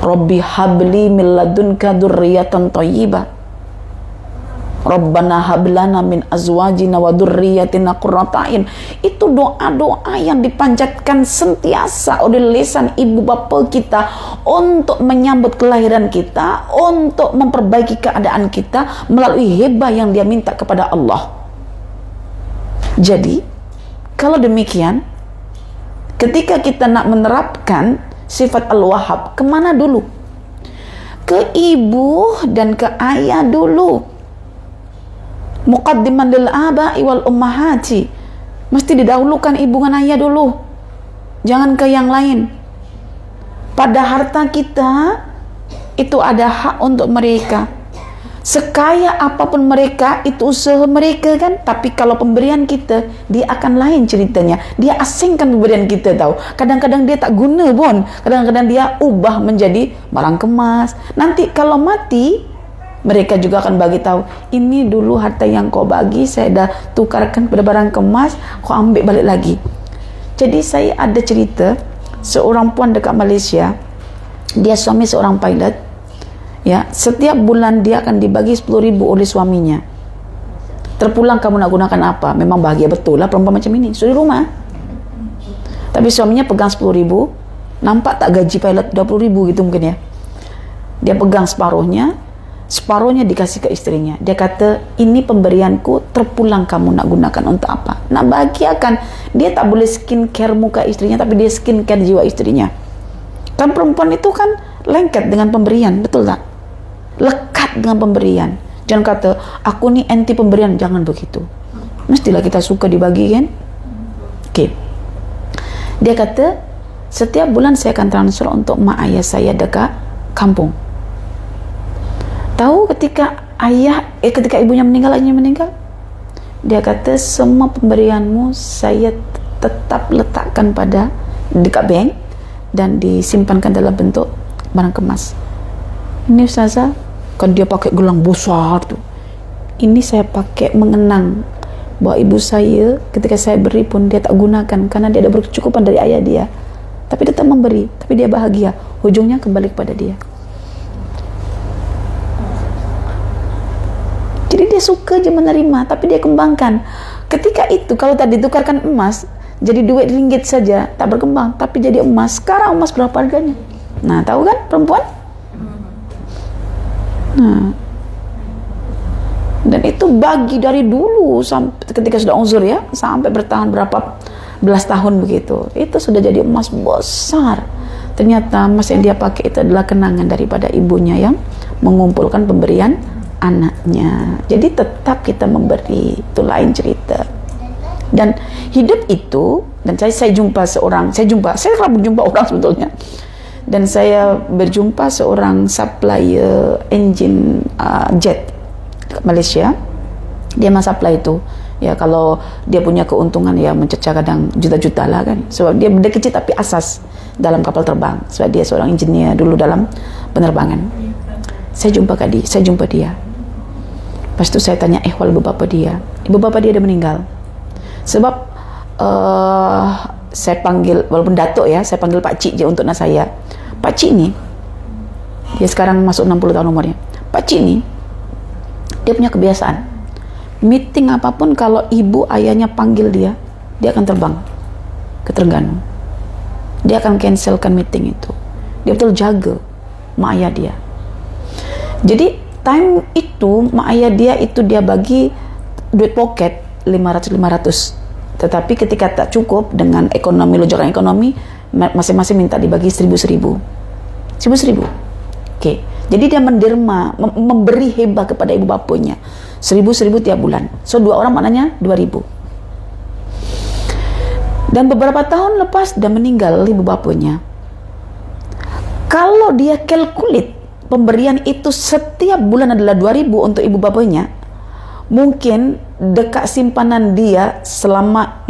Rabbi habli min ladunka dzurriyyatan thayyibah. Rabbana hablana min azwajina wa dzurriyyatina qurrata a'yun. Itu doa-doa yang dipanjatkan sentiasa oleh lisan ibu bapa kita untuk menyambut kelahiran kita, untuk memperbaiki keadaan kita melalui hibah yang dia minta kepada Allah. Jadi, kalau demikian, ketika kita nak menerapkan sifat Al-Wahhab, kemana dulu? ke ibu dan ke ayah dulu. Muqaddiman lil aba'i wal ummahati. Mesti didahulukan ibu dan ayah dulu. Jangan ke yang lain. Pada harta kita itu ada hak untuk mereka. Sekaya apapun mereka, itu usaha mereka kan. Tapi kalau pemberian kita, dia akan lain ceritanya. Dia asingkan pemberian kita tahu. Kadang-kadang dia tak guna pun. Kadang-kadang dia ubah menjadi barang kemas. Nanti kalau mati, mereka juga akan bagi tahu, ini dulu harta yang kau bagi, saya dah tukarkan pada barang kemas, kau ambil balik lagi. Jadi saya ada cerita, seorang puan dekat Malaysia, dia suami seorang pilot. Ya, setiap bulan dia akan dibagi 10.000 oleh suaminya. Terpulang kamu nak gunakan apa? Memang bahagia betul lah perempuan macam ini, suri rumah. Tapi suaminya pegang 10.000. Nampak tak gaji pilot 20.000 gitu mungkin ya. Dia pegang separuhnya dikasih ke istrinya. Dia kata, ini pemberianku, terpulang kamu nak gunakan untuk apa? Nak bahagiakan. Dia tak boleh skincare muka istrinya, tapi dia skincare jiwa istrinya. Kan perempuan itu kan lengket dengan pemberian, betul tak? Lekat dengan pemberian. Jangan kata, aku ni anti pemberian. Jangan begitu. Mestilah kita suka dibagi kan? Okey. Dia kata, setiap bulan saya akan transfer untuk mak ayah saya dekat kampung. Tahu ketika ibunya meninggal, ayahnya meninggal, dia kata, semua pemberianmu saya tetap letakkan dekat bank dan disimpankan dalam bentuk barang kemas. Ini ustazah, kan dia pakai gelang besar tu. Ini saya pakai mengenang bahwa ibu saya ketika saya beri pun dia tak gunakan karena dia ada berkecukupan dari ayah dia. Tapi dia tak memberi, tapi dia bahagia. Hujungnya kembali kepada dia. Jadi dia suka je menerima, tapi dia kembangkan. Ketika itu kalau tadi tukarkan emas jadi duit ringgit saja, tak berkembang, tapi jadi emas. Sekarang emas berapa harganya? Nah, tahu kan perempuan? Nah, dan itu bagi dari dulu sampai ketika sudah uzur ya, sampai bertahan berapa belas tahun begitu. Itu sudah jadi emas besar. Ternyata emas yang dia pakai itu adalah kenangan daripada ibunya yang mengumpulkan pemberian anaknya. Jadi tetap kita memberi, itu lain cerita. Dan hidup itu, dan saya kerap berjumpa orang sebetulnya. Dan saya berjumpa seorang supplier engine jet dekat Malaysia. Dia memang supply itu. Ya, kalau dia punya keuntungan ya mencecah kadang juta-juta lah kan. Sebab dia benda kecil tapi asas dalam kapal terbang. Sebab dia seorang engineer dulu dalam penerbangan. Saya jumpa dia. Lepas itu saya tanya ehwal ibu bapa dia. Ibu bapa dia dah meninggal. Sebab saya panggil, walaupun datuk ya, saya panggil Pak Cik je untuk nak saya. Pak Cik ni, dia sekarang masuk 60 tahun umurnya. Pak Cik ni, dia punya kebiasaan. Meeting apapun kalau ibu ayahnya panggil dia akan terbang ke Terengganu. Dia akan cancelkan meeting itu. Dia betul jaga mak ayah dia. Jadi time itu mak ayah dia itu dia bagi duit poket 500. Tetapi ketika tak cukup dengan ekonomi, lonjakan ekonomi, masing-masing minta dibagi 1.000. Okey. Jadi dia menderma, memberi hibah kepada ibu bapanya. 1.000 tiap bulan. So 2 orang maknanya 2.000. Dan beberapa tahun lepas dia meninggal ibu bapanya. Kalau dia kalkulit pemberian itu setiap bulan adalah 2.000 untuk ibu bapanya, mungkin dekat simpanan dia selama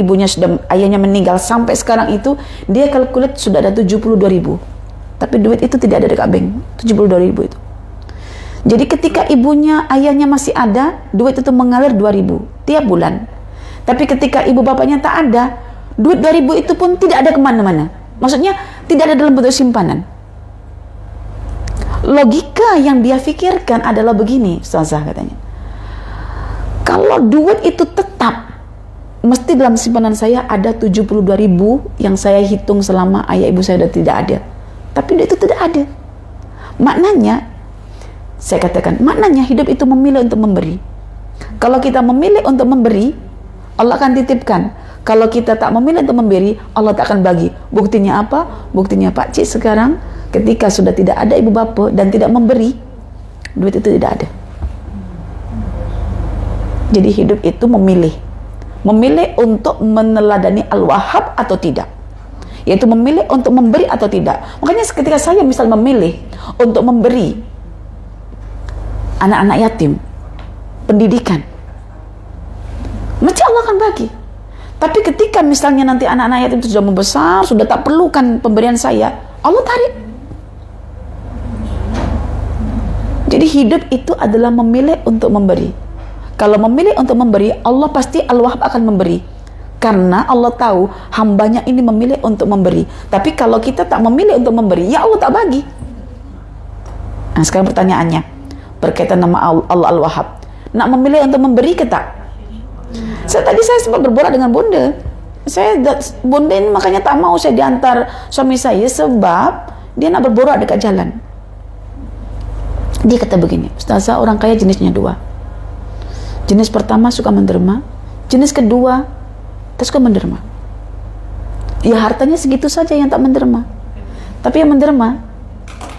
ayahnya meninggal sampai sekarang itu dia kalkulit sudah ada 72.000. Tapi duit itu tidak ada dekat bank. 72.000 itu. Jadi ketika ayahnya masih ada, duit itu mengalir 2.000 tiap bulan. Tapi ketika ibu bapanya tak ada, duit 2.000 itu pun tidak ada kemana-mana. Maksudnya tidak ada dalam bentuk simpanan. Logika yang dia fikirkan adalah begini, Ustazah katanya. Kalau duit itu tetap, mesti dalam simpanan saya ada 72.000 yang saya hitung selama ayah ibu saya sudah tidak ada. Tapi duit itu tidak ada. Maknanya, saya katakan, maknanya hidup itu memilih untuk memberi. Kalau kita memilih untuk memberi, Allah akan titipkan. Kalau kita tak memilih untuk memberi, Allah tak akan bagi. Buktinya apa? Buktinya Pak Cik sekarang ketika sudah tidak ada ibu bapa dan tidak memberi, duit itu tidak ada. Jadi hidup itu memilih untuk meneladani Al-Wahhab atau tidak, yaitu memilih untuk memberi atau tidak. Makanya ketika saya misal memilih untuk memberi anak-anak yatim pendidikan, mesti Allah akan bagi. Tapi ketika misalnya nanti anak-anak yatim itu sudah membesar, sudah tak perlukan pemberian saya, Allah tarik. Jadi hidup itu adalah memilih untuk memberi. Kalau memilih untuk memberi, Allah pasti Al-Wahhab akan memberi. Karena Allah tahu hambanya ini memilih untuk memberi. Tapi kalau kita tak memilih untuk memberi, ya Allah tak bagi. Nah sekarang pertanyaannya, berkaitan nama Allah Al-Wahhab, nak memilih untuk memberi ke tak? Tadi saya sempat berborak dengan Bunda. Bunda ini makanya tak mau saya diantar suami saya, sebab dia nak berborak dekat jalan. Dia kata begini, Ustazah, orang kaya jenisnya dua. Jenis pertama suka menderma, jenis kedua tak suka menderma. Ya hartanya segitu saja yang tak menderma, tapi yang menderma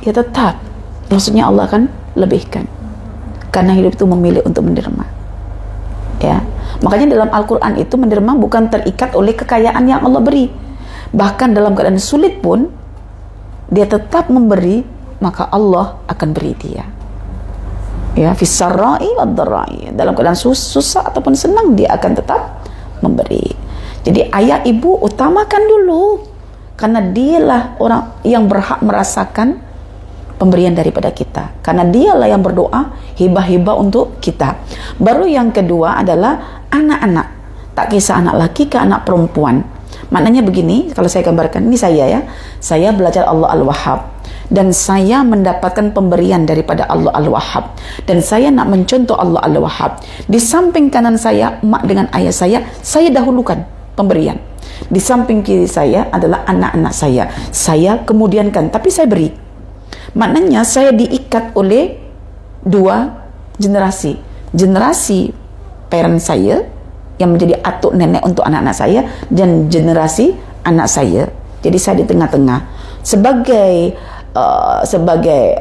ya tetap, maksudnya Allah akan lebihkan, karena hidup itu memilih untuk menderma. Ya, makanya dalam Al-Quran itu menderma bukan terikat oleh kekayaan yang Allah beri. Bahkan dalam keadaan sulit pun dia tetap memberi, maka Allah akan beri dia. Ya, fisarra'i wad-dharra'i, dalam keadaan susah ataupun senang dia akan tetap memberi. Jadi ayah ibu utamakan dulu, karena dialah orang yang berhak merasakan pemberian daripada kita, karena dialah yang berdoa hibah-hibah untuk kita. Baru yang kedua adalah anak-anak, tak kisah anak laki ke anak perempuan. Maknanya begini, kalau saya gambarkan, ini saya belajar Allah Al-Wahhab, dan saya mendapatkan pemberian daripada Allah Al-Wahhab, dan saya nak mencontoh Allah Al-Wahhab. Di samping kanan saya, mak dengan ayah saya dahulukan pemberian. Di samping kiri saya adalah anak-anak saya kemudiankan, tapi saya beri. Maknanya saya diikat oleh dua generasi. Generasi parent saya yang menjadi atuk nenek untuk anak-anak saya, dan generasi anak saya. Jadi saya di tengah-tengah sebagai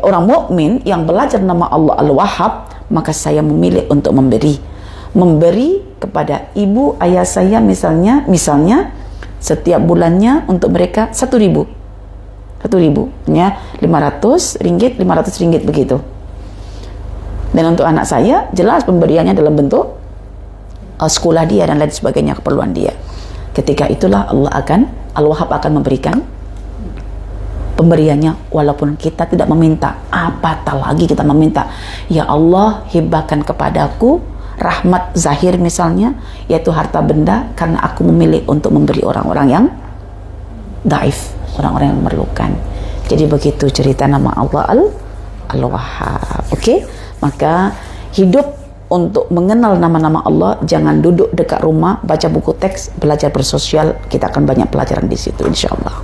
orang mukmin yang belajar nama Allah Al-Wahhab, maka saya memilih untuk memberi kepada ibu ayah saya misalnya setiap bulannya untuk mereka 1.000 ya, 500 ringgit begitu. Dan untuk anak saya jelas pemberiannya dalam bentuk sekolah dia dan lain sebagainya, keperluan dia. Ketika itulah Al-Wahhab akan memberikan pemberiannya, walaupun kita tidak meminta. Apatah lagi kita meminta, ya Allah hibahkan kepadaku rahmat zahir misalnya, yaitu harta benda, karena aku memilih untuk memberi orang-orang yang daif, orang-orang yang memerlukan. Jadi begitu cerita nama Allah Al-Wahhab. Okey, maka hidup untuk mengenal nama-nama Allah, jangan duduk dekat rumah baca buku teks, belajar bersosial. Kita akan banyak pelajaran di situ insyaallah.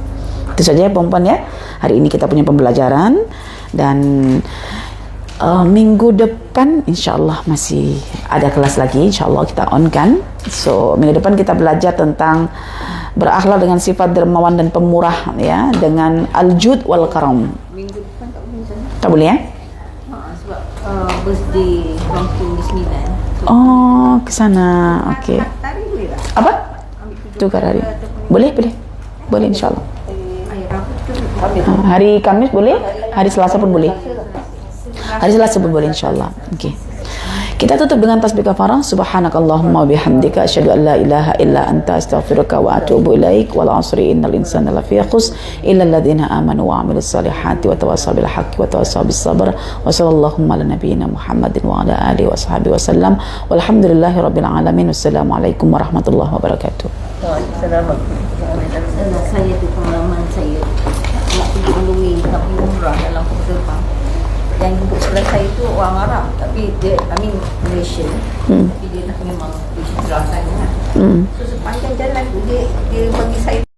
Itu saja ya perempuan ya, hari ini kita punya pembelajaran, dan minggu depan insyaallah masih ada kelas lagi, insyaallah kita on kan. So minggu depan kita belajar tentang berakhlak dengan sifat dermawan dan pemurah ya, dengan al-jud wal karam. Minggu depan tak boleh sana. Tak boleh ya? Sebab birthday 29. Oh, ke sana. Okey. Hari boleh tak? Apa? Tukar hari. Boleh insyaallah. Hari Kamis boleh, hari Selasa pun boleh. Hari Selasa pun boleh insyaallah. Okey. Kita tutup dengan tasbih kafarah. Subhanakallahumma wa bihamdika asyhadu an la ilaha illa anta astaghfiruka wa atubu ilaik. Wal 'asri innal insana lafi khusr illa alladziina aamanu wa 'amilus solihati wa tawassaw bil haqqi wa tawassaw bis sabr. Wa sallallahu ala nabiyyina Muhammadin wa ala alihi washabihi wasallam. Walhamdulillahi rabbil alamin. Wassalamualaikum warahmatullahi wabarakatuh. Saya tu pengalaman saya nak pergi on the way, nak pergi umrah dalam penerbangan. Yang duduk sebelah saya tu orang Arab, tapi dia Malaysian, tapi dia memang hijrah sana. So sepanjang jalan tu dia bagi saya